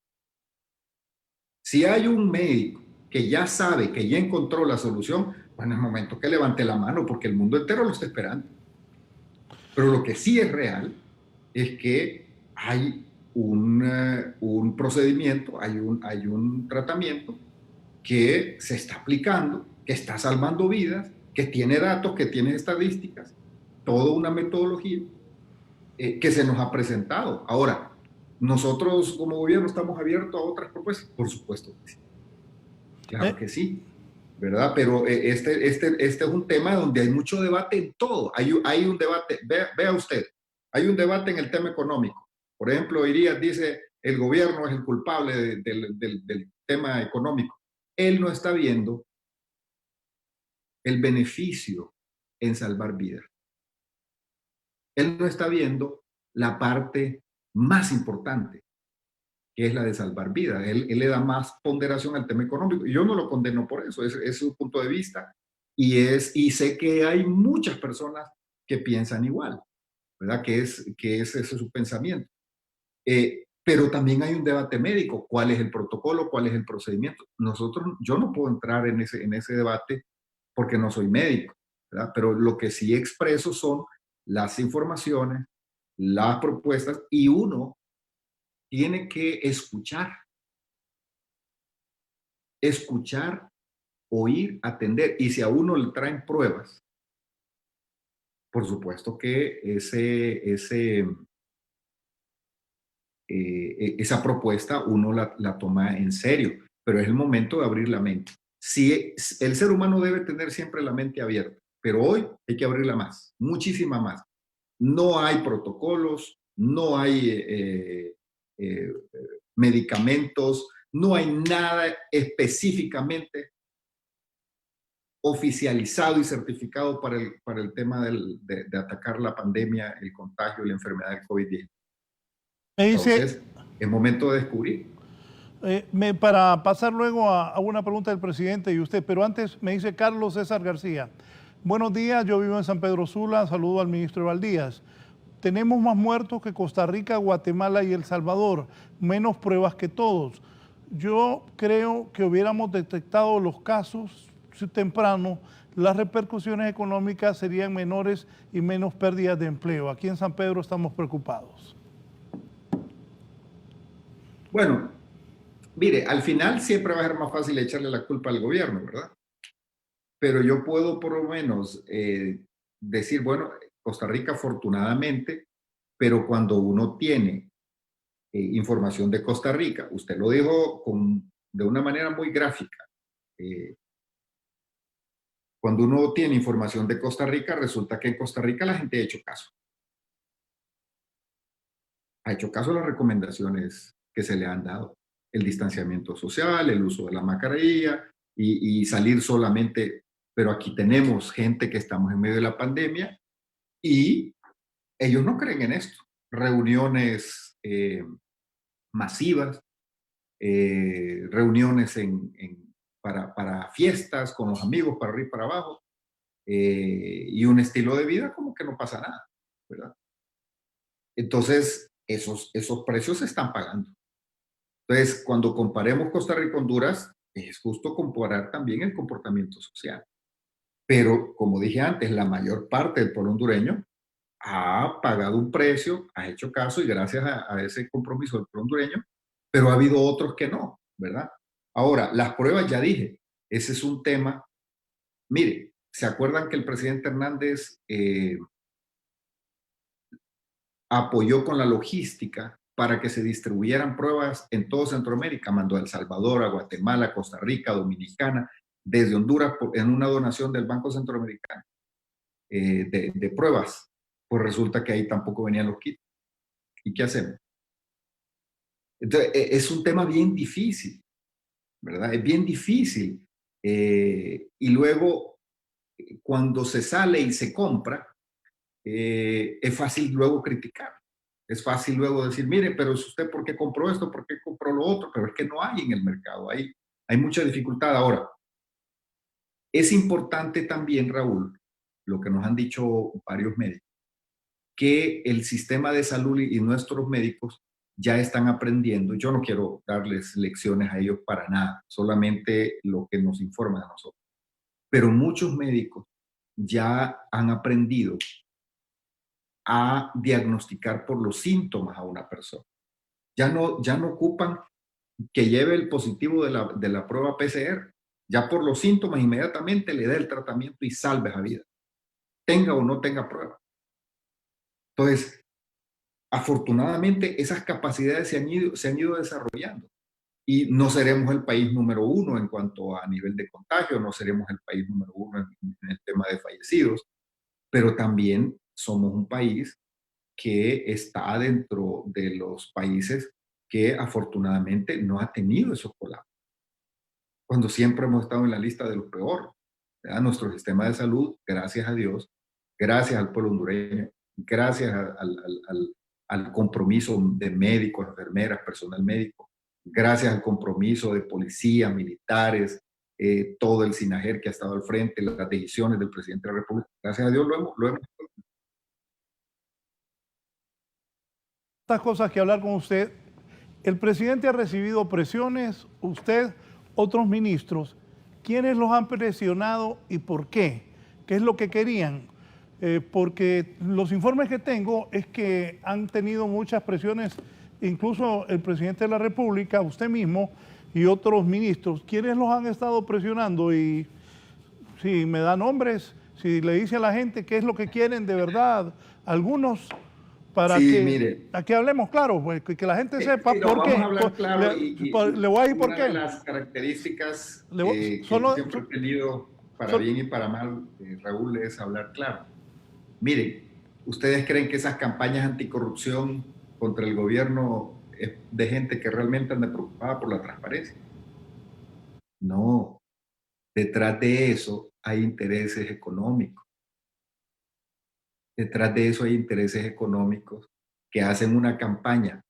Si hay un médico que ya sabe, que ya encontró la solución, bueno, es momento que levante la mano porque el mundo entero lo está esperando. Pero lo que sí es real es que hay un procedimiento, hay un tratamiento que se está aplicando, que está salvando vidas, que tiene datos, que tiene estadísticas, toda una metodología que se nos ha presentado. Ahora, nosotros como gobierno estamos abiertos a otras propuestas, por supuesto que sí, claro Eh, que sí, ¿verdad? Pero este es un tema donde hay mucho debate en todo. Hay un debate, vea usted, hay un debate en el tema económico. Por ejemplo, Irías dice, el gobierno es el culpable del tema económico. Él no está viendo el beneficio en salvar vidas. Él no está viendo la parte más importante, que es la de salvar vidas. Él le da más ponderación al tema económico. Y yo no lo condeno por eso, es su punto de vista. Y sé que hay muchas personas que piensan igual, ¿verdad? Que ese es su pensamiento. Pero también hay un debate médico. ¿Cuál es el protocolo? ¿Cuál es el procedimiento? Yo no puedo entrar en ese debate porque no soy médico, ¿verdad? Pero lo que sí expreso son las informaciones, las propuestas, y uno tiene que escuchar, oír, atender. Y si a uno le traen pruebas, por supuesto que esa propuesta uno la toma en serio, pero es el momento de abrir la mente. Si el ser humano debe tener siempre la mente abierta, pero hoy hay que abrirla más, muchísima más. No hay protocolos, no hay medicamentos, no hay nada específicamente oficializado y certificado para el tema de atacar la pandemia, el contagio y la enfermedad del COVID-19. me dice, Entonces, es momento de descubrir. para pasar luego a una pregunta del presidente y usted, pero antes me dice Carlos César García. Buenos días, yo vivo en San Pedro Sula, saludo al ministro Valdías. Tenemos más muertos que Costa Rica, Guatemala y El Salvador, menos pruebas que todos. Yo creo que hubiéramos detectado los casos temprano, las repercusiones económicas serían menores y menos pérdidas de empleo. Aquí en San Pedro estamos preocupados. Bueno, mire, al final siempre va a ser más fácil echarle la culpa al gobierno, ¿verdad? Pero yo puedo por lo menos decir, bueno, Costa Rica afortunadamente, pero cuando uno tiene información de Costa Rica, usted lo dijo de una manera muy gráfica, cuando uno tiene información de Costa Rica, resulta que en Costa Rica la gente ha hecho caso a las recomendaciones que se le han dado, el distanciamiento social, el uso de la mascarilla y salir solamente, pero aquí tenemos gente que estamos en medio de la pandemia y ellos no creen en esto. Reuniones masivas, reuniones para fiestas con los amigos, para arriba y para abajo, y un estilo de vida como que no pasa nada, ¿verdad? Entonces, esos precios se están pagando. Entonces, cuando comparemos Costa Rica-Honduras, es justo comparar también el comportamiento social. Pero, como dije antes, la mayor parte del pueblo hondureño ha pagado un precio, ha hecho caso y gracias a ese compromiso del pueblo hondureño, pero ha habido otros que no, ¿verdad? Ahora, las pruebas, ya dije, ese es un tema. Mire, ¿se acuerdan que el presidente Hernández apoyó con la logística para que se distribuyeran pruebas en todo Centroamérica? Mandó a El Salvador, a Guatemala, Costa Rica, Dominicana, desde Honduras en una donación del Banco Centroamericano de pruebas. Pues resulta que ahí tampoco venían los kits. ¿Y qué hacemos? Entonces, es un tema bien difícil, ¿verdad? Es bien difícil. Y luego, cuando se sale y se compra, es fácil luego criticar. Es fácil luego decir, mire, pero es usted por qué compró esto, por qué compró lo otro, pero es que no hay en el mercado, hay mucha dificultad. Ahora, es importante también, Raúl, lo que nos han dicho varios médicos, que el sistema de salud y nuestros médicos ya están aprendiendo. Yo no quiero darles lecciones a ellos para nada, solamente lo que nos informan a nosotros. Pero muchos médicos ya han aprendido a diagnosticar por los síntomas a una persona. Ya no ocupan que lleve el positivo de la prueba PCR. Ya por los síntomas inmediatamente le da el tratamiento y salve a vida, tenga o no tenga prueba. Entonces, afortunadamente esas capacidades se han ido desarrollando y no seremos el país número uno en cuanto a nivel de contagio, no seremos el país número uno en el tema de fallecidos, pero también somos un país que está dentro de los países que afortunadamente no ha tenido esos colapsos, cuando siempre hemos estado en la lista de lo peor. ¿Verdad? Nuestro sistema de salud, gracias a Dios, gracias al pueblo hondureño, gracias al compromiso de médicos, enfermeras, personal médico, gracias al compromiso de policía, militares, todo el SINAGER que ha estado al frente, las decisiones del presidente de la República, gracias a Dios lo hemos. Estas cosas que hablar con usted. El presidente ha recibido presiones, usted, otros ministros. ¿Quiénes los han presionado y por qué? ¿Qué es lo que querían? Porque los informes que tengo es que han tenido muchas presiones, incluso el presidente de la República, usted mismo y otros ministros. ¿Quiénes los han estado presionando? Y si me da nombres, si le dice a la gente qué es lo que quieren de verdad, algunos, para Sí, que mire, aquí hablemos claro, pues, que la gente sepa sí, no, por vamos a qué. hablar claro Le voy a decir por una de qué. las características que yo Solo, siempre he tenido, para sol- bien y para mal, Raúl, es hablar claro. Miren, ¿ustedes creen que esas campañas anticorrupción contra el gobierno es de gente que realmente anda preocupada por la transparencia? No, detrás de eso hay intereses económicos. Detrás de eso hay intereses económicos que hacen una campaña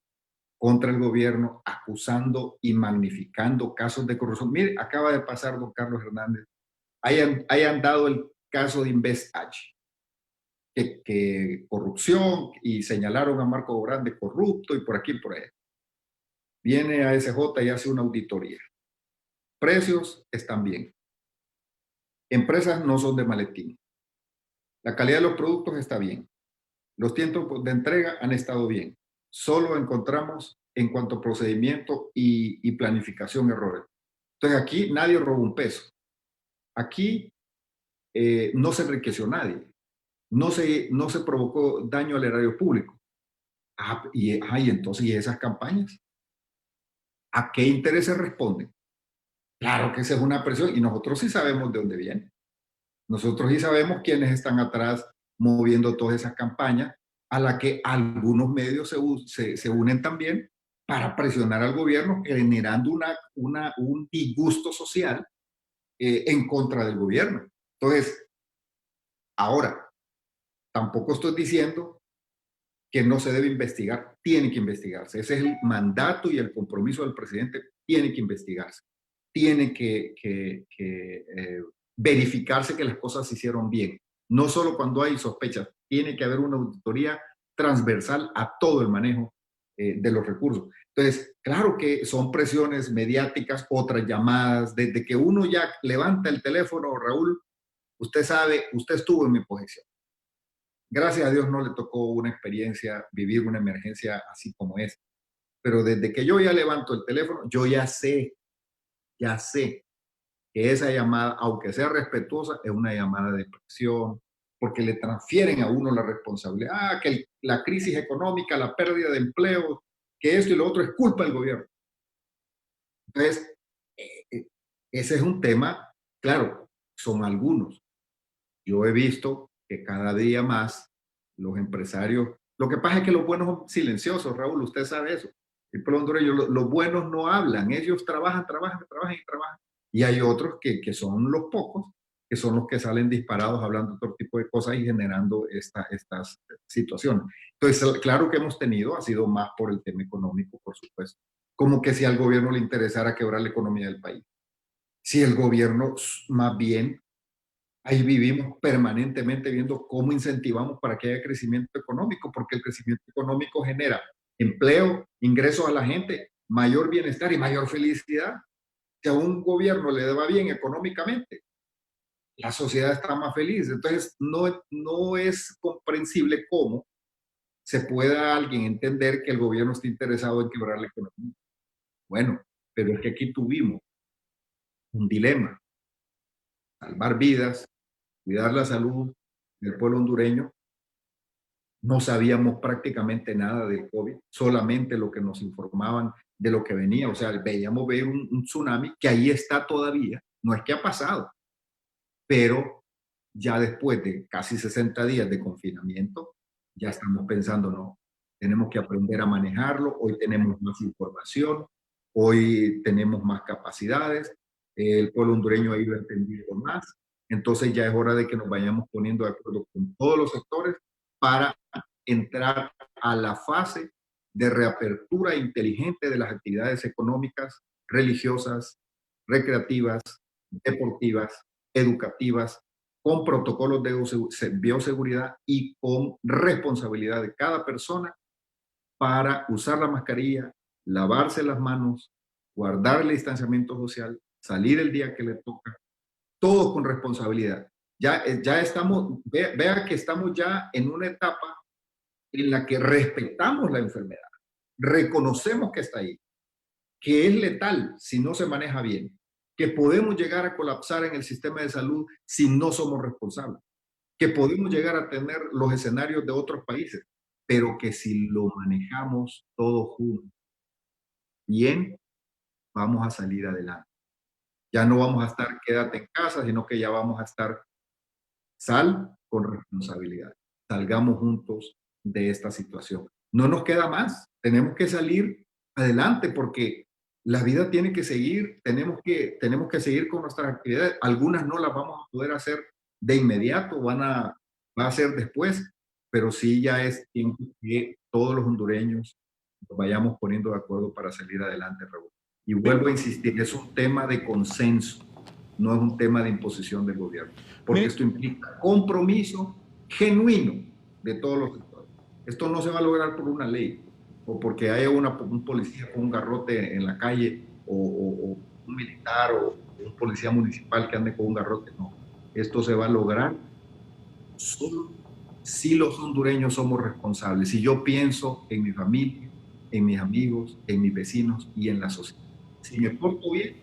contra el gobierno, acusando y magnificando casos de corrupción. Mire, acaba de pasar, don Carlos Hernández, hayan dado el caso de InvestH, que corrupción, y señalaron a Marco Grande corrupto y por aquí y por allá. Viene a ASJ y hace una auditoría. Precios están bien. Empresas no son de maletín. La calidad de los productos está bien. Los tiempos de entrega han estado bien. Solo encontramos en cuanto a procedimiento y planificación errores. Entonces aquí nadie robó un peso. Aquí no se enriqueció nadie. No se provocó daño al erario público. Y entonces, ¿y esas campañas? ¿A qué intereses responden? Claro que esa es una presión y nosotros sí sabemos de dónde viene. Nosotros sí sabemos quiénes están atrás moviendo todas esas campañas, a la que algunos medios se unen también para presionar al gobierno, generando un disgusto social en contra del gobierno. Entonces, ahora, tampoco estoy diciendo que no se debe investigar, tiene que investigarse. Ese es el mandato y el compromiso del presidente, tiene que investigarse. Tiene que verificarse que las cosas se hicieron bien. No solo cuando hay sospechas, tiene que haber una auditoría transversal a todo el manejo de los recursos. Entonces, claro que son presiones mediáticas, otras llamadas, desde que uno ya levanta el teléfono, Raúl, usted sabe, usted estuvo en mi posición. Gracias a Dios no le tocó una experiencia, vivir una emergencia así como esa. Pero desde que yo ya levanto el teléfono, yo ya sé que esa llamada, aunque sea respetuosa, es una llamada de presión, porque le transfieren a uno la responsabilidad. Que la crisis económica, la pérdida de empleo, que esto y lo otro es culpa del gobierno. Entonces, ese es un tema, claro, son algunos. Yo he visto que cada día más los empresarios, lo que pasa es que los buenos son silenciosos, Raúl, usted sabe eso. El pueblo hondureño, los buenos no hablan, ellos trabajan y trabajan. Y hay otros que son los pocos, que son los que salen disparados hablando otro tipo de cosas y generando estas situaciones. Entonces, claro que hemos tenido, ha sido más por el tema económico, por supuesto, como que si al gobierno le interesara quebrar la economía del país. Si el gobierno más bien ahí vivimos permanentemente viendo cómo incentivamos para que haya crecimiento económico, porque el crecimiento económico genera empleo, ingresos a la gente, mayor bienestar y mayor felicidad. Si a un gobierno le va bien económicamente, la sociedad está más feliz. Entonces, no es comprensible cómo se pueda alguien entender que el gobierno está interesado en quebrar la economía. Bueno, pero es que aquí tuvimos un dilema. salvar vidas, cuidar la salud del pueblo hondureño. No sabíamos prácticamente nada del COVID, solamente lo que nos informaban de lo que venía. O sea, veíamos ver un tsunami que ahí está todavía, no es que ha pasado, pero ya después de casi 60 días de confinamiento, ya estamos pensando, no, tenemos que aprender a manejarlo, hoy tenemos más información, hoy tenemos más capacidades, el pueblo hondureño ha ido entendiendo más, entonces ya es hora de que nos vayamos poniendo de acuerdo con todos los sectores para entrar a la fase de reapertura inteligente de las actividades económicas, religiosas, recreativas, deportivas, educativas, con protocolos de bioseguridad y con responsabilidad de cada persona para usar la mascarilla, lavarse las manos, guardar el distanciamiento social, salir el día que le toca, todo con responsabilidad. Ya estamos, vea que estamos ya en una etapa en la que respetamos la enfermedad, reconocemos que está ahí, que es letal si no se maneja bien, que podemos llegar a colapsar en el sistema de salud si no somos responsables, que podemos llegar a tener los escenarios de otros países, pero que si lo manejamos todos juntos bien, vamos a salir adelante. Ya no vamos a estar quédate en casa, sino que ya vamos a estar sal con responsabilidad. Salgamos juntos de esta situación. No nos queda más. Tenemos que salir adelante porque la vida tiene que seguir. Tenemos que seguir con nuestras actividades. Algunas no las vamos a poder hacer de inmediato, va a ser después, pero sí ya es tiempo que todos los hondureños nos vayamos poniendo de acuerdo para salir adelante, Raúl. Y vuelvo a insistir, es un tema de consenso, no es un tema de imposición del gobierno, porque esto implica compromiso genuino de todos los sectores. Esto no se va a lograr por una ley o porque haya un policía con un garrote en la calle o un militar o un policía municipal que ande con un garrote, no. Esto se va a lograr solo si los hondureños somos responsables, si yo pienso en mi familia, en mis amigos, en mis vecinos y en la sociedad. Si me porto bien,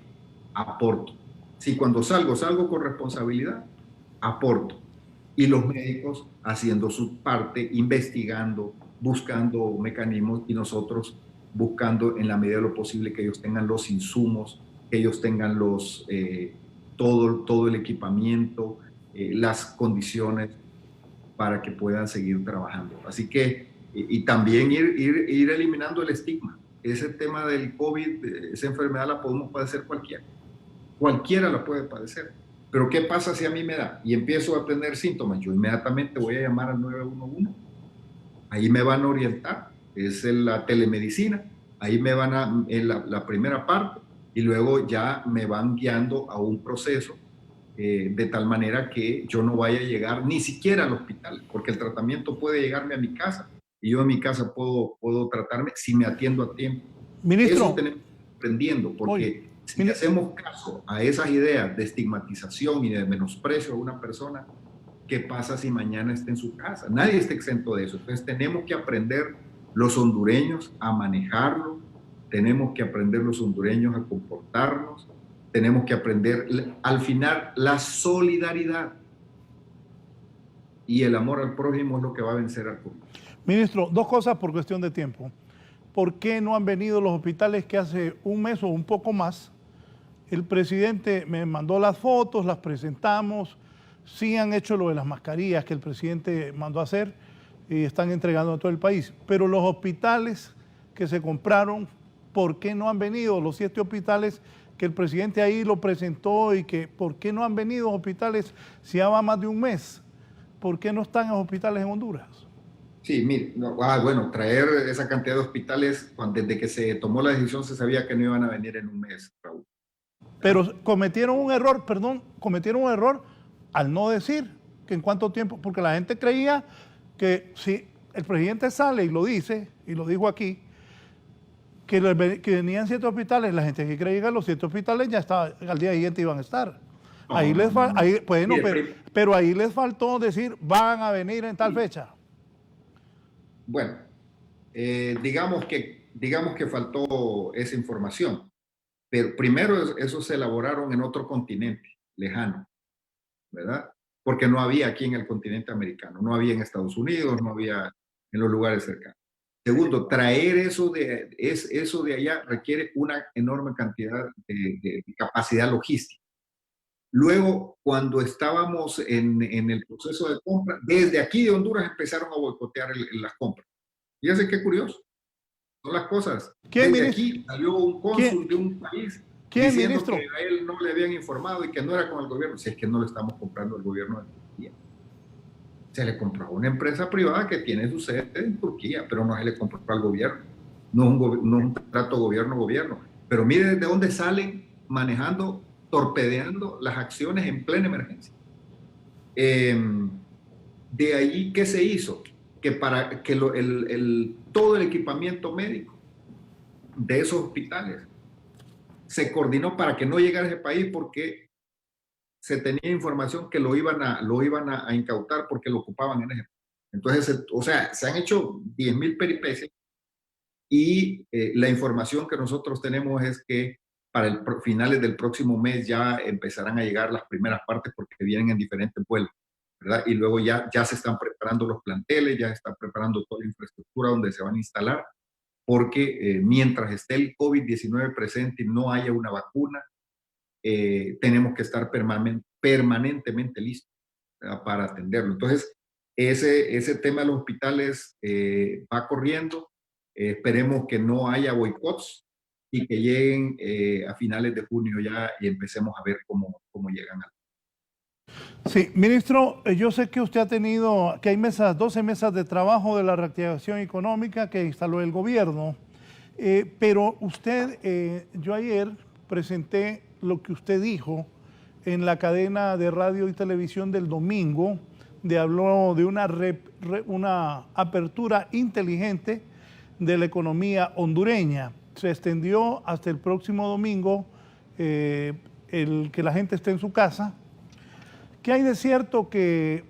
aporto. Si cuando salgo con responsabilidad, aporto. Y los médicos haciendo su parte, investigando, buscando mecanismos y nosotros buscando en la medida de lo posible que ellos tengan los insumos, que ellos tengan todo el equipamiento, las condiciones para que puedan seguir trabajando. Así que, y también ir eliminando el estigma. Ese tema del COVID, esa enfermedad la podemos padecer cualquiera. Cualquiera la puede padecer. Pero ¿qué pasa si a mí me da y empiezo a tener síntomas? Yo inmediatamente voy a llamar al 911. Ahí me van a orientar. Es la telemedicina. Ahí me van a, en la primera parte, y luego ya me van guiando a un proceso de tal manera que yo no vaya a llegar ni siquiera al hospital, porque el tratamiento puede llegarme a mi casa y yo en mi casa puedo tratarme si me atiendo a tiempo. Ministro, eso tenemos que ir aprendiendo, porque si hacemos caso a esas ideas de estigmatización y de menosprecio a una persona, ¿qué pasa si mañana está en su casa? Nadie está exento de eso. Entonces tenemos que aprender los hondureños a manejarlo, tenemos que aprender los hondureños a comportarnos, tenemos que aprender al final la solidaridad y el amor al prójimo es lo que va a vencer al COVID. Ministro, dos cosas por cuestión de tiempo. ¿Por qué no han venido los hospitales que hace un mes o un poco más? El presidente me mandó las fotos, las presentamos, sí han hecho lo de las mascarillas que el presidente mandó a hacer y están entregando a todo el país. Pero los hospitales que se compraron, ¿por qué no han venido? Los 7 hospitales que el presidente ahí lo presentó y que ¿por qué no han venido hospitales si ya va más de un mes? ¿Por qué no están en hospitales en Honduras? Sí, mire, bueno, traer esa cantidad de hospitales, desde que se tomó la decisión se sabía que no iban a venir en un mes, Raúl. Pero cometieron un error, al no decir que en cuánto tiempo, porque la gente creía que si el presidente sale y lo dice, y lo dijo aquí, que venían 7 hospitales, la gente que creía que los 7 hospitales ya estaba, al día siguiente iban a estar. Pero ahí les faltó decir, van a venir en tal fecha. Bueno, digamos que faltó esa información, pero primero esos se elaboraron en otro continente lejano. ¿verdad? Porque no había aquí en el continente americano, no había en Estados Unidos, no había en los lugares cercanos. Segundo, traer eso de allá requiere una enorme cantidad de capacidad logística. Luego, cuando estábamos en el proceso de compra, desde aquí de Honduras empezaron a boicotear las compras. Fíjense qué curioso, son las cosas. ¿Quién, Desde ministro? aquí salió un cónsul ¿Quién, de un país quién, diciendo que ministro? a él no le habían informado y que no era con el gobierno. Si es que no le estamos comprando al gobierno de Turquía. Se le compró a una empresa privada que tiene su sede en Turquía, pero no se le compró al gobierno. No es un trato gobierno-gobierno. Pero mire desde dónde salen manejando, torpedeando las acciones en plena emergencia. De ahí, ¿qué se hizo? Que para que todo el equipamiento médico de esos hospitales se coordinó para que no llegara a ese país porque se tenía información que lo iban a incautar porque lo ocupaban en ese país. Entonces, o sea, se han hecho 10.000 peripecias y la información que nosotros tenemos es que para finales del próximo mes ya empezarán a llegar las primeras partes porque vienen en diferentes vuelos, ¿verdad? Y luego ya se están preparando los planteles, ya se está preparando toda la infraestructura donde se van a instalar, porque mientras esté el COVID-19 presente y no haya una vacuna, tenemos que estar permanentemente listos, ¿verdad?, para atenderlo. Entonces, ese tema de los hospitales va corriendo. Esperemos que no haya boicots y que lleguen a finales de junio ya y empecemos a ver cómo llegan. Sí, ministro, yo sé que usted ha tenido, que hay 12 mesas de trabajo de la reactivación económica que instaló el gobierno, pero usted, yo ayer presenté lo que usted dijo en la cadena de radio y televisión del domingo, habló de una apertura inteligente de la economía hondureña. Se extendió hasta el próximo domingo el que la gente esté en su casa. ¿Qué hay de cierto que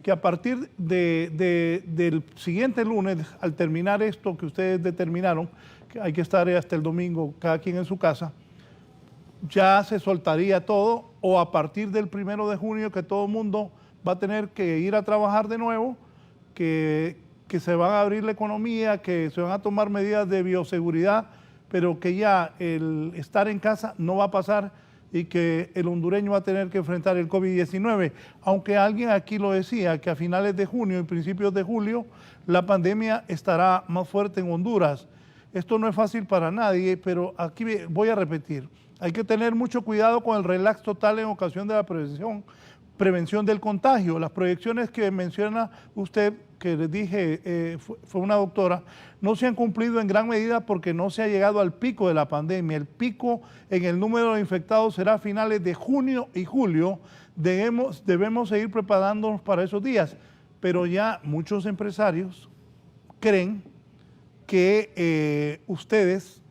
a partir del siguiente lunes, al terminar esto que ustedes determinaron, que hay que estar hasta el domingo cada quien en su casa, ya se soltaría todo, o a partir del 1 de junio que todo el mundo va a tener que ir a trabajar de nuevo, que se va a abrir la economía, que se van a tomar medidas de bioseguridad, pero que ya el estar en casa no va a pasar y que el hondureño va a tener que enfrentar el COVID-19? Aunque alguien aquí lo decía, que a finales de junio y principios de julio la pandemia estará más fuerte en Honduras. Esto no es fácil para nadie, pero aquí voy a repetir. Hay que tener mucho cuidado con el relax total en ocasión de la prevención del contagio. Las proyecciones que menciona usted, que les dije, fue una doctora, no se han cumplido en gran medida porque no se ha llegado al pico de la pandemia. El pico en el número de infectados será a finales de junio y julio. Debemos seguir preparándonos para esos días, pero ya muchos empresarios creen que ustedes,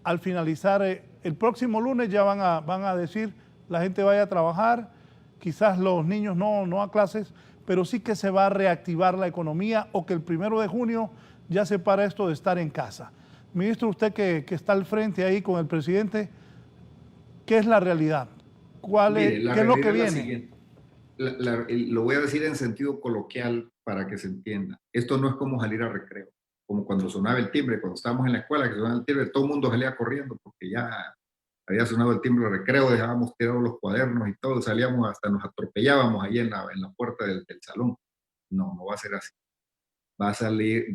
al finalizar el próximo lunes, ya van a decir la gente vaya a trabajar, quizás los niños no a clases, pero sí que se va a reactivar la economía, o que el 1 de junio ya se para esto de estar en casa. Ministro, usted que está al frente ahí con el presidente, ¿qué es la realidad? Mire, la ¿Qué es lo que realidad es la viene? siguiente. Lo voy a decir en sentido coloquial para que se entienda. Esto no es como salir a recreo, como cuando sonaba el timbre, cuando estábamos en la escuela, que sonaba el timbre, todo el mundo salía corriendo porque ya había sonado el timbre de recreo, dejábamos tirados los cuadernos y todo, salíamos, hasta nos atropellábamos ahí en la puerta del salón. No va a ser así. Va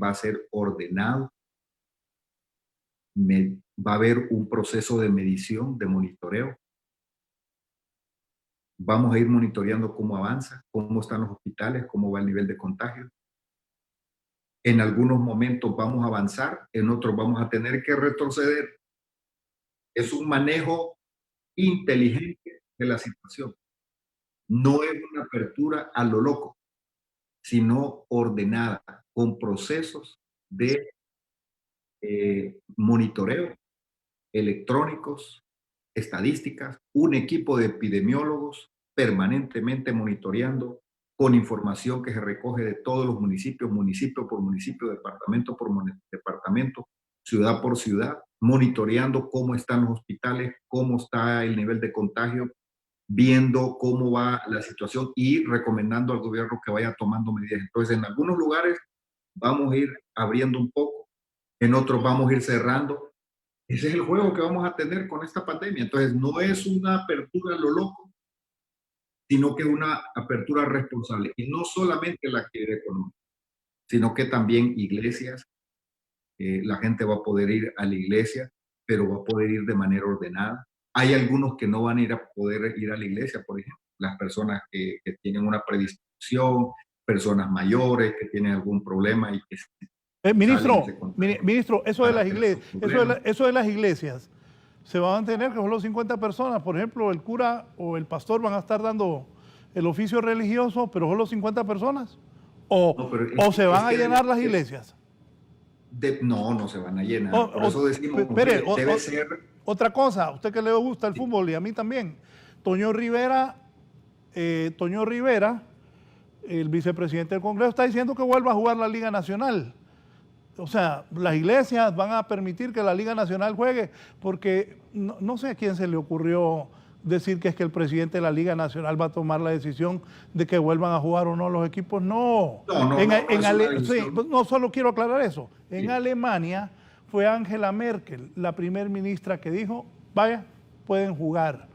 a ser ordenado, va a haber un proceso de medición, de monitoreo. Vamos a ir monitoreando cómo avanza, cómo están los hospitales, cómo va el nivel de contagio. En algunos momentos vamos a avanzar, en otros vamos a tener que retroceder. Es un manejo inteligente de la situación. No es una apertura a lo loco, sino ordenada, con procesos de monitoreo electrónicos, estadísticas, un equipo de epidemiólogos permanentemente monitoreando con información que se recoge de todos los municipios, municipio por municipio, departamento por departamento, ciudad por ciudad, monitoreando cómo están los hospitales, cómo está el nivel de contagio, viendo cómo va la situación y recomendando al gobierno que vaya tomando medidas. Entonces, en algunos lugares vamos a ir abriendo un poco, en otros vamos a ir cerrando. Ese es el juego que vamos a tener con esta pandemia. Entonces, no es una apertura a lo loco, sino que es una apertura responsable. Y no solamente la actividad económica, sino que también iglesias. La gente va a poder ir a la iglesia, pero va a poder ir de manera ordenada. Hay algunos que no van a ir a poder ir a la iglesia, por ejemplo, las personas que tienen una predisposición, personas mayores que tienen algún problema y que salen y se contagian. Ministro, eso de Van a las tener iglesias, sus problemas. eso de las iglesias, se van a mantener que solo 50 personas. Por ejemplo, el cura o el pastor van a estar dando el oficio religioso, pero solo 50 personas. No, pero O se van es a que llenar las iglesias. no, no se van a llenar. Por eso decimos, espere, debe ser. otra cosa, a usted que le gusta el fútbol y a mí también. Toño Rivera, el vicepresidente del Congreso, está diciendo que vuelva a jugar la Liga Nacional. O sea, las iglesias van a permitir que la Liga Nacional juegue, porque no sé a quién se le ocurrió decir que es que el presidente de la Liga Nacional va a tomar la decisión de que vuelvan a jugar o no los equipos. No. Sí, no, solo quiero aclarar eso. En Sí. Alemania fue Angela Merkel, la primer ministra, que dijo, vaya, pueden jugar.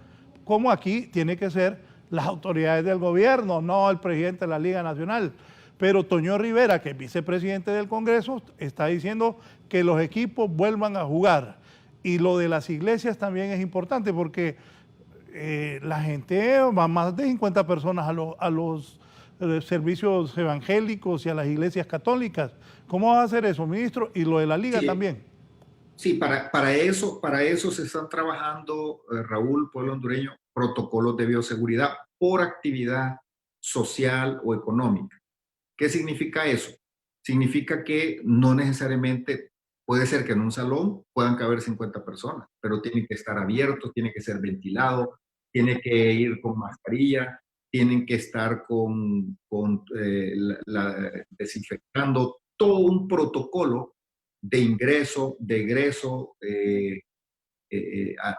Como aquí tiene que ser las autoridades del gobierno, no el presidente de la Liga Nacional. Pero Toño Rivera, que es vicepresidente del Congreso, está diciendo que los equipos vuelvan a jugar. Y lo de las iglesias también es importante porque la gente, va más de 50 personas a los servicios evangélicos y a las iglesias católicas. ¿Cómo va a hacer eso, ministro? Y lo de la liga Sí. también. Sí, para eso se están trabajando, Raúl, pueblo hondureño, protocolos de bioseguridad por actividad social o económica. ¿Qué significa eso? Significa que no necesariamente puede ser que en un salón puedan caber 50 personas, pero tiene que estar abierto, tiene que ser ventilado, tiene que ir con mascarilla, tienen que estar desinfectando todo un protocolo de ingreso, de egreso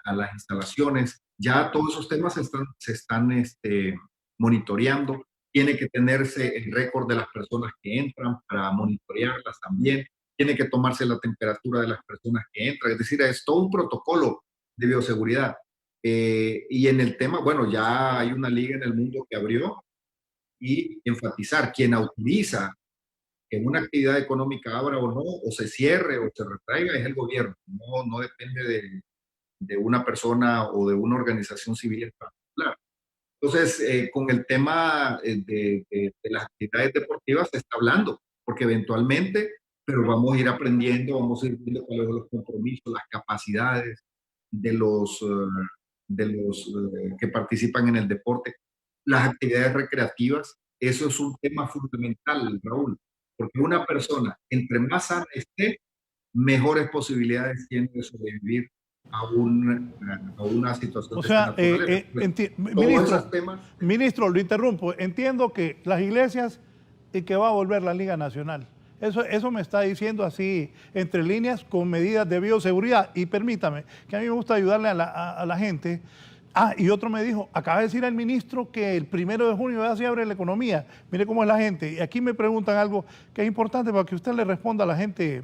a las instalaciones. Ya todos esos temas se están monitoreando. Tiene que tenerse el récord de las personas que entran para monitorearlas también. Tiene que tomarse la temperatura de las personas que entran. Es decir, es todo un protocolo de bioseguridad. Y en el tema, bueno, ya hay una liga en el mundo que abrió y enfatizar, quien autoriza que una actividad económica abra o no, o se cierre o se retraiga, es el gobierno. No depende de una persona o de una organización civil en particular. Entonces, con el tema de las actividades deportivas se está hablando, porque eventualmente, pero vamos a ir aprendiendo, vamos a ir viendo cuáles son los compromisos, las capacidades de los que participan en el deporte, las actividades recreativas. Eso es un tema fundamental, Raúl, porque una persona, entre más sana esté, mejores posibilidades tiene de sobrevivir a una situación O de esta sea, naturaleza. Todos esos temas. ministro, lo interrumpo. Entiendo que las iglesias y que va a volver la Liga Nacional. Eso me está diciendo así, entre líneas, con medidas de bioseguridad. Y permítame, que a mí me gusta ayudarle a la gente. Y otro me dijo, acaba de decir el ministro que el 1 de junio ya se abre la economía. Mire cómo es la gente. Y aquí me preguntan algo que es importante para que usted le responda a la gente,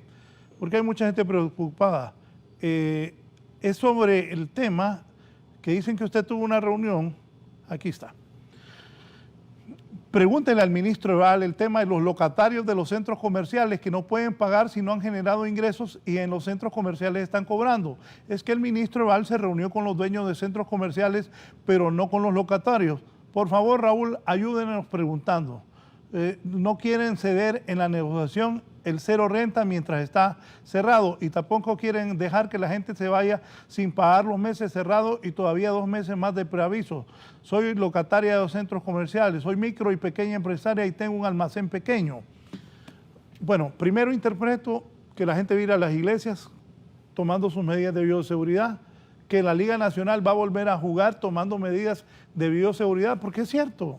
porque hay mucha gente preocupada. Es sobre el tema que dicen que usted tuvo una reunión. Aquí está. Pregúntele al ministro Eval el tema de los locatarios de los centros comerciales que no pueden pagar si no han generado ingresos y en los centros comerciales están cobrando. Es que el ministro Eval se reunió con los dueños de centros comerciales, pero no con los locatarios. Por favor, Raúl, ayúdenos preguntando. No quieren ceder en la negociación el cero renta mientras está cerrado y tampoco quieren dejar que la gente se vaya sin pagar los meses cerrados y todavía 2 meses más de preaviso. Soy locataria de 2 centros comerciales, soy micro y pequeña empresaria y tengo un almacén pequeño. Bueno, primero interpreto que la gente va a ir a las iglesias tomando sus medidas de bioseguridad, que la Liga Nacional va a volver a jugar tomando medidas de bioseguridad, porque es cierto.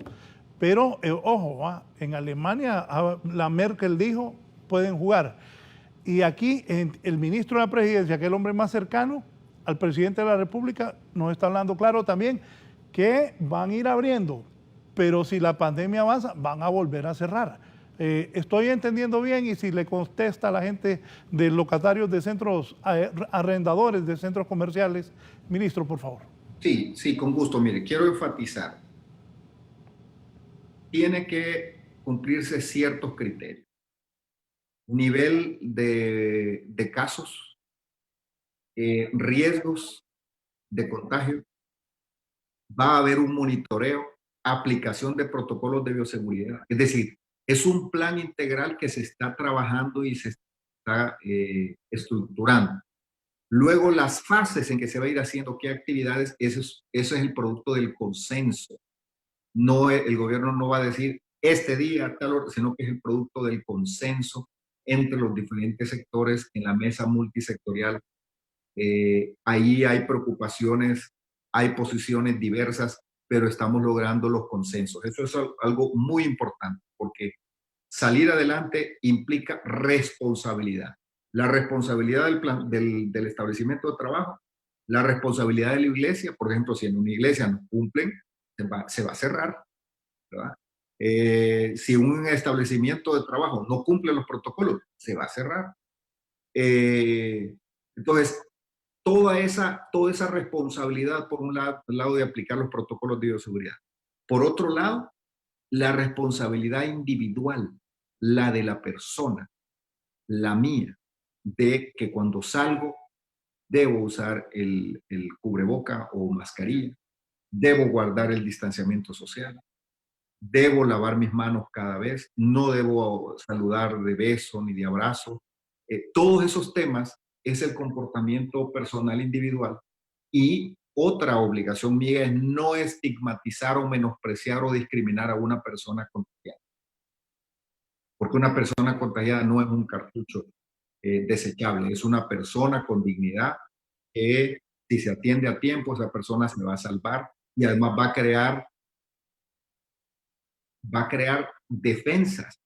Pero, ojo, en Alemania la Merkel dijo, pueden jugar. Y aquí el ministro de la Presidencia, que es el hombre más cercano al presidente de la República, nos está hablando claro también que van a ir abriendo, pero si la pandemia avanza, van a volver a cerrar. Estoy entendiendo bien, y si le contesta a la gente de locatarios de centros, arrendadores de centros comerciales, ministro, por favor. Sí, sí, con gusto. Mire, quiero enfatizar, tiene que cumplirse ciertos criterios. Nivel de casos, riesgos de contagio, va a haber un monitoreo, aplicación de protocolos de bioseguridad. Es decir, es un plan integral que se está trabajando y se está estructurando. Luego, las fases en que se va a ir haciendo qué actividades, eso es el producto del consenso. No, el gobierno no va a decir este día, tal hora, sino que es el producto del consenso entre los diferentes sectores en la mesa multisectorial. Ahí hay preocupaciones, hay posiciones diversas, pero estamos logrando los consensos. Eso es algo muy importante, porque salir adelante implica responsabilidad. La responsabilidad del establecimiento de trabajo, la responsabilidad de la iglesia. Por ejemplo, si en una iglesia no cumplen, se va a cerrar, ¿verdad? Si un establecimiento de trabajo no cumple los protocolos, se va a cerrar. Entonces, toda esa responsabilidad, por un lado de aplicar los protocolos de bioseguridad. Por otro lado, la responsabilidad individual, la de la persona, la mía, de que cuando salgo debo usar el cubreboca o mascarilla, debo guardar el distanciamiento social, debo lavar mis manos cada vez, no debo saludar de beso ni de abrazo. Todos esos temas es el comportamiento personal individual, y otra obligación mía es no estigmatizar o menospreciar o discriminar a una persona contagiada, porque una persona contagiada no es un cartucho desechable, es una persona con dignidad que, si se atiende a tiempo, esa persona se va a salvar, y además va a crear defensas,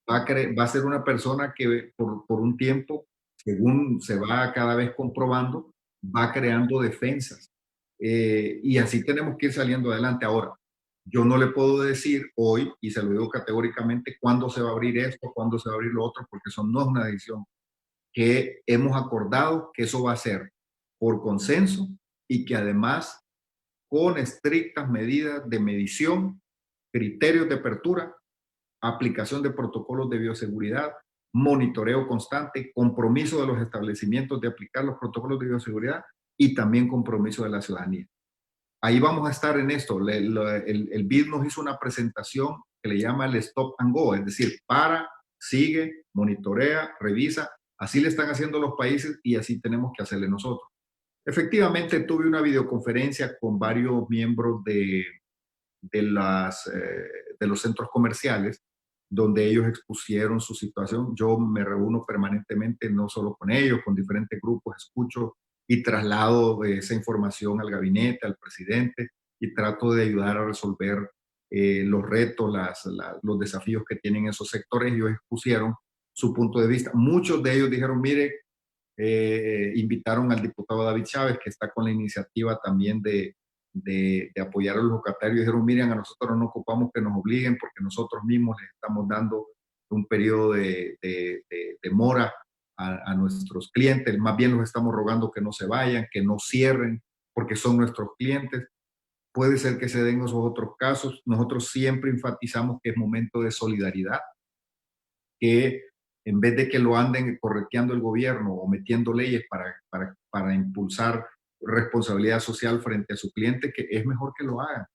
va a ser una persona que por un tiempo, según se va cada vez comprobando, va creando defensas. Y así tenemos que ir saliendo adelante. Ahora, yo no le puedo decir hoy, y se lo digo categóricamente, cuándo se va a abrir esto, cuándo se va a abrir lo otro, porque eso no es una decisión que hemos acordado, que eso va a ser por consenso, y que además con estrictas medidas de medición, criterios de apertura, aplicación de protocolos de bioseguridad, monitoreo constante, compromiso de los establecimientos de aplicar los protocolos de bioseguridad, y también compromiso de la ciudadanía. Ahí vamos a estar en esto. El BID nos hizo una presentación que le llama el Stop and Go, es decir, para, sigue, monitorea, revisa. Así le están haciendo los países, y así tenemos que hacerle nosotros. Efectivamente, tuve una videoconferencia con varios miembros de los centros comerciales, donde ellos expusieron su situación. Yo me reúno permanentemente, no solo con ellos, con diferentes grupos, escucho y traslado esa información al gabinete, al presidente, y trato de ayudar a resolver los retos, los desafíos que tienen esos sectores. Ellos expusieron su punto de vista. Muchos de ellos dijeron, mire, invitaron al diputado David Chávez, que está con la iniciativa también de apoyar a los locatarios. Dijeron, miren, a nosotros no ocupamos que nos obliguen, porque nosotros mismos les estamos dando un periodo de mora a nuestros clientes. Más bien los estamos rogando que no se vayan, que no cierren, porque son nuestros clientes. Puede ser que se den esos otros casos. Nosotros siempre enfatizamos que es momento de solidaridad, que en vez de que lo anden correteando el gobierno o metiendo leyes para impulsar responsabilidad social frente a su cliente, que es mejor que lo hagan.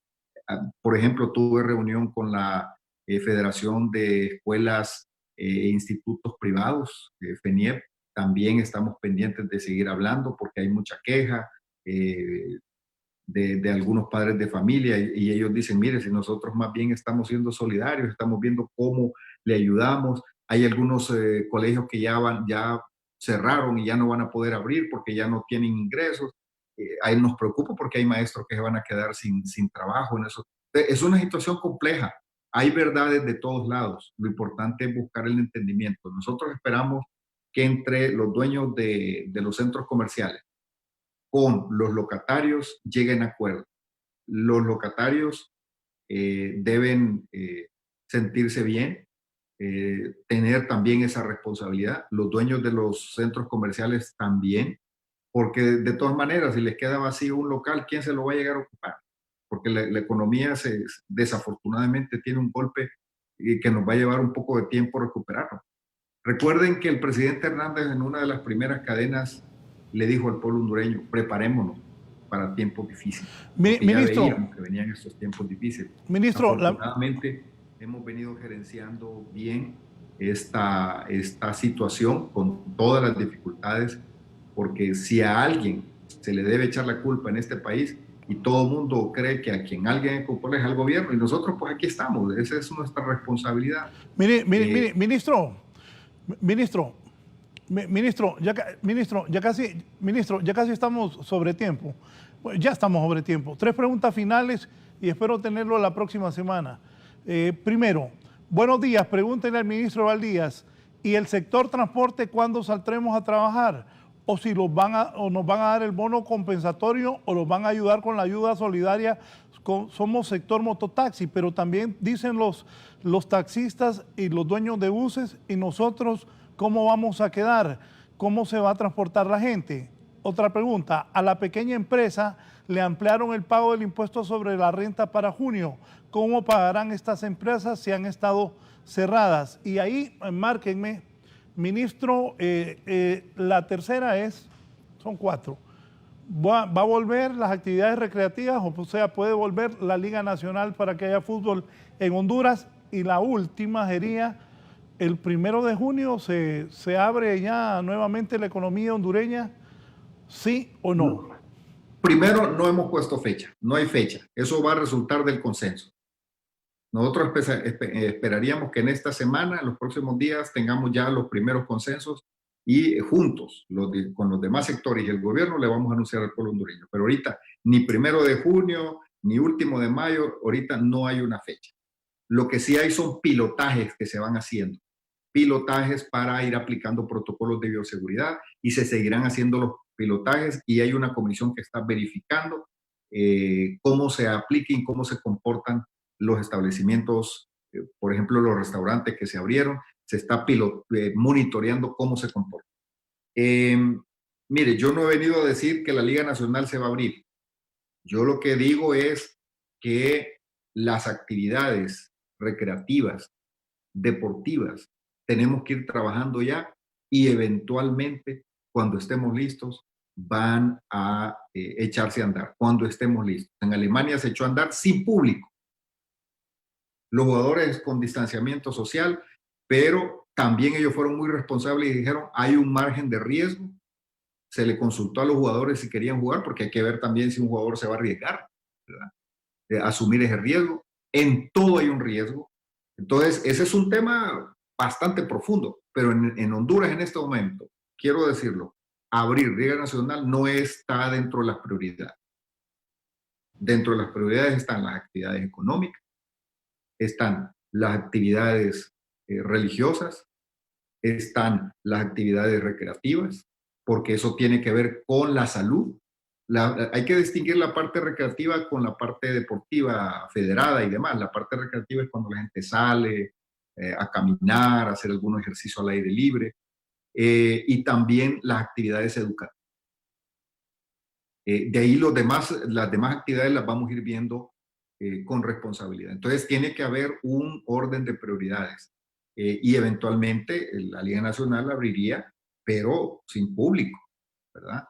Por ejemplo, tuve reunión con la Federación de Escuelas e Institutos Privados, FENIEP. También estamos pendientes de seguir hablando, porque hay mucha queja de algunos padres de familia, y ellos dicen, mire, si nosotros más bien estamos siendo solidarios, estamos viendo cómo le ayudamos. Hay algunos colegios que ya cerraron y ya no van a poder abrir porque ya no tienen ingresos. Ahí nos preocupa, porque hay maestros que se van a quedar sin trabajo en eso. Es una situación compleja. Hay verdades de todos lados. Lo importante es buscar el entendimiento. Nosotros esperamos que entre los dueños de los centros comerciales con los locatarios lleguen a acuerdos. los locatarios deben sentirse bien, tener también esa responsabilidad, los dueños de los centros comerciales también, porque de todas maneras, si les queda vacío un local, ¿quién se lo va a llegar a ocupar? Porque la economía desafortunadamente tiene un golpe que nos va a llevar un poco de tiempo recuperarlo. Recuerden que el presidente Hernández en una de las primeras cadenas le dijo al pueblo hondureño, preparémonos para tiempos difíciles, porque ya Ministro, veíamos que venían estos tiempos difíciles. ministro, Afortunadamente, hemos venido gerenciando bien esta situación con todas las dificultades, porque si a alguien se le debe echar la culpa en este país y todo el mundo cree que a quien alguien culpable es al gobierno, y nosotros pues aquí estamos, esa es nuestra responsabilidad. ministro, ministro, ministro, ya casi estamos sobre tiempo. Bueno, ya estamos sobre tiempo. 3 preguntas finales y espero tenerlo la próxima semana. Primero, buenos días, pregúntenle al ministro Valdías, ¿y el sector transporte cuándo saldremos a trabajar? O si nos van a dar el bono compensatorio o los van a ayudar con la ayuda solidaria. Somos sector mototaxi, pero también dicen los taxistas y los dueños de buses, y nosotros, ¿cómo vamos a quedar? ¿Cómo se va a transportar la gente? Otra pregunta, a la pequeña empresa le ampliaron el pago del impuesto sobre la renta para junio. ¿Cómo pagarán estas empresas si han estado cerradas? Y ahí, márquenme, ministro, la tercera son 4. ¿Va a volver las actividades recreativas? O sea, ¿puede volver la Liga Nacional para que haya fútbol en Honduras? Y la última sería, el 1 de junio se abre ya nuevamente la economía hondureña, ¿sí o no? Primero, no hemos puesto fecha, no hay fecha. Eso va a resultar del consenso. Nosotros esperaríamos que en esta semana, en los próximos días, tengamos ya los primeros consensos y juntos, con los demás sectores y el gobierno, le vamos a anunciar al pueblo hondureño. Pero ahorita, ni 1 de junio, ni último de mayo, ahorita no hay una fecha. Lo que sí hay son pilotajes que se van haciendo, pilotajes para ir aplicando protocolos de bioseguridad, y se seguirán haciendo los pilotajes, y hay una comisión que está verificando cómo se apliquen, cómo se comportan los establecimientos, por ejemplo, los restaurantes que se abrieron, se está monitoreando cómo se comportan. Mire, yo no he venido a decir que la Liga Nacional se va a abrir. Yo lo que digo es que las actividades recreativas, deportivas, tenemos que ir trabajando ya, y eventualmente, cuando estemos listos, van a echarse a andar, cuando estemos listos. En Alemania se echó a andar sin público, los jugadores con distanciamiento social, pero también ellos fueron muy responsables y dijeron, hay un margen de riesgo. Se le consultó a los jugadores si querían jugar, porque hay que ver también si un jugador se va a arriesgar, ¿verdad? Asumir ese riesgo. En todo hay un riesgo. Entonces, ese es un tema bastante profundo, pero en Honduras en este momento, quiero decirlo, abrir Liga Nacional no está dentro de las prioridades. Dentro de las prioridades están las actividades económicas, están las actividades religiosas, están las actividades recreativas, porque eso tiene que ver con la salud. Hay que distinguir la parte recreativa con la parte deportiva federada y demás. La parte recreativa es cuando la gente sale a caminar, a hacer algún ejercicio al aire libre, y también las actividades educativas. De ahí las demás actividades las vamos a ir viendo con responsabilidad. Entonces tiene que haber un orden de prioridades, y eventualmente la Liga Nacional abriría, pero sin público, ¿verdad?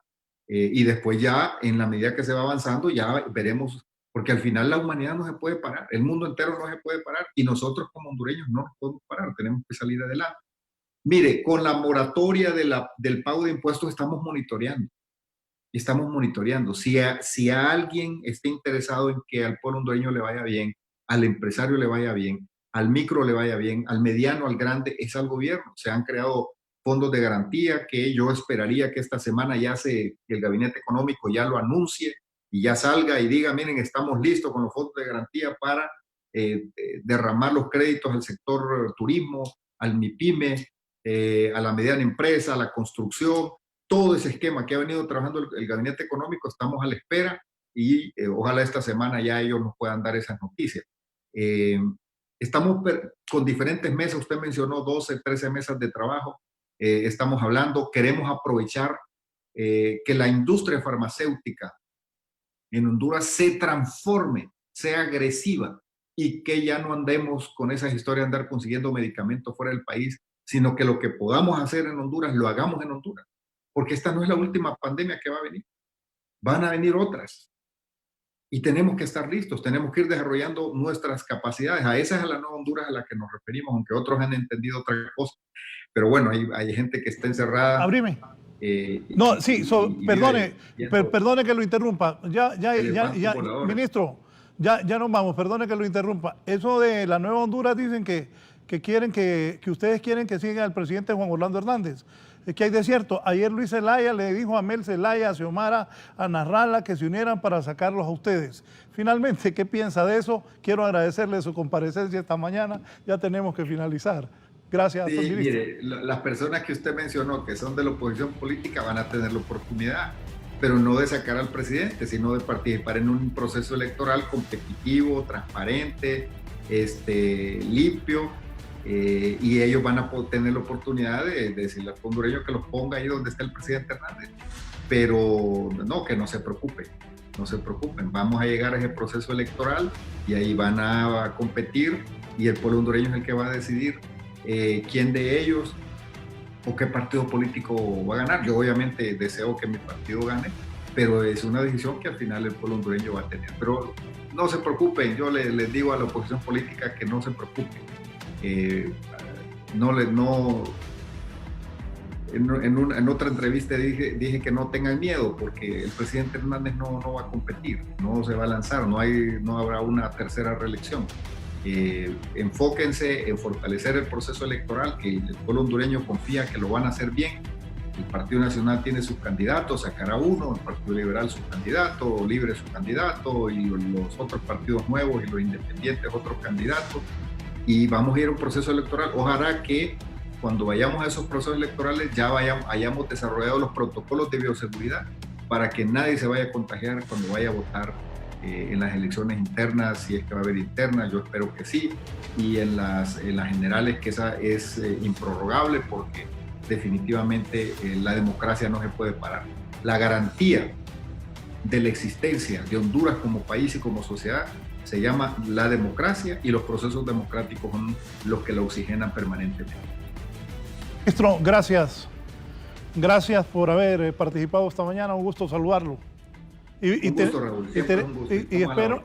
Y después ya, en la medida que se va avanzando, ya veremos, porque al final la humanidad no se puede parar, el mundo entero no se puede parar, y nosotros como hondureños no nos podemos parar, tenemos que salir adelante. Mire, con la moratoria del pago de impuestos estamos monitoreando. Si a alguien está interesado en que al pueblo hondureño le vaya bien, al empresario le vaya bien, al micro le vaya bien, al mediano, al grande, es al gobierno. Se han creado fondos de garantía que yo esperaría que esta semana que el Gabinete Económico ya lo anuncie y ya salga y diga, miren, estamos listos con los fondos de garantía para derramar los créditos al sector turismo, al MIPYME, a la mediana empresa, a la construcción. Todo ese esquema que ha venido trabajando el Gabinete Económico, estamos a la espera, y ojalá esta semana ya ellos nos puedan dar esas noticias. Estamos con diferentes mesas, usted mencionó 12, 13 mesas de trabajo, estamos hablando, queremos aprovechar que la industria farmacéutica en Honduras se transforme, sea agresiva y que ya no andemos con esas historias de andar consiguiendo medicamentos fuera del país, sino que lo que podamos hacer en Honduras lo hagamos en Honduras, porque esta no es la última pandemia que va a venir, van a venir otras y tenemos que estar listos, tenemos que ir desarrollando nuestras capacidades. A esa es la nueva Honduras a la que nos referimos, aunque otros han entendido otra cosa, pero bueno, hay gente que está encerrada. Abrime. No, sí, perdone, perdone que lo interrumpa. Ministro, ya nos vamos, perdone que lo interrumpa. Eso de la Nueva Honduras dicen que quieren que ustedes quieren que siga el presidente Juan Orlando Hernández. Es que hay de cierto. Ayer Luis Zelaya le dijo a Mel Zelaya, a Xiomara, a Narrala que se unieran para sacarlos a ustedes. Finalmente, ¿qué piensa de eso? Quiero agradecerle su comparecencia esta mañana. Ya tenemos que finalizar. Gracias, sí, ministro. Mire, las personas que usted mencionó que son de la oposición política van a tener la oportunidad, pero no de sacar al presidente, sino de participar en un proceso electoral competitivo, transparente, limpio, y ellos van a tener la oportunidad de decirle al hondureño que los ponga ahí donde está el presidente Hernández. Pero no, que no se preocupen, no se preocupen, vamos a llegar a ese proceso electoral y ahí van a competir y el pueblo hondureño es el que va a decidir quién de ellos o qué partido político va a ganar. Yo obviamente deseo que mi partido gane, pero es una decisión que al final el pueblo hondureño va a tener. Pero no se preocupen, yo les digo a la oposición política que no se preocupen. En otra entrevista dije que no tengan miedo porque el presidente Hernández no va a competir, no se va a lanzar, no habrá una tercera reelección. Enfóquense en fortalecer el proceso electoral, que el pueblo hondureño confía que lo van a hacer bien. El Partido Nacional tiene sus candidatos, sacará uno, el Partido Liberal su candidato, Libre su candidato, y los otros partidos nuevos y los independientes otros candidatos. Y vamos a ir a un proceso electoral. Ojalá que cuando vayamos a esos procesos electorales ya hayamos desarrollado los protocolos de bioseguridad para que nadie se vaya a contagiar cuando vaya a votar en las elecciones internas, si es que va a haber internas, yo espero que sí, y en las generales, que esa es improrrogable porque definitivamente la democracia no se puede parar. La garantía de la existencia de Honduras como país y como sociedad se llama la democracia y los procesos democráticos son los que la oxigenan permanentemente. Ministro, gracias. Gracias por haber participado esta mañana, un gusto saludarlo. Un gusto, Raúl.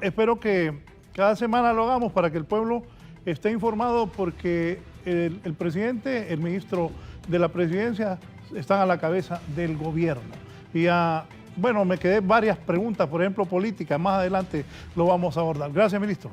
Espero que cada semana lo hagamos para que el pueblo esté informado porque el presidente, el ministro de la presidencia están a la cabeza del gobierno. Y bueno, me quedé varias preguntas, por ejemplo, políticas, más adelante lo vamos a abordar. Gracias, ministro.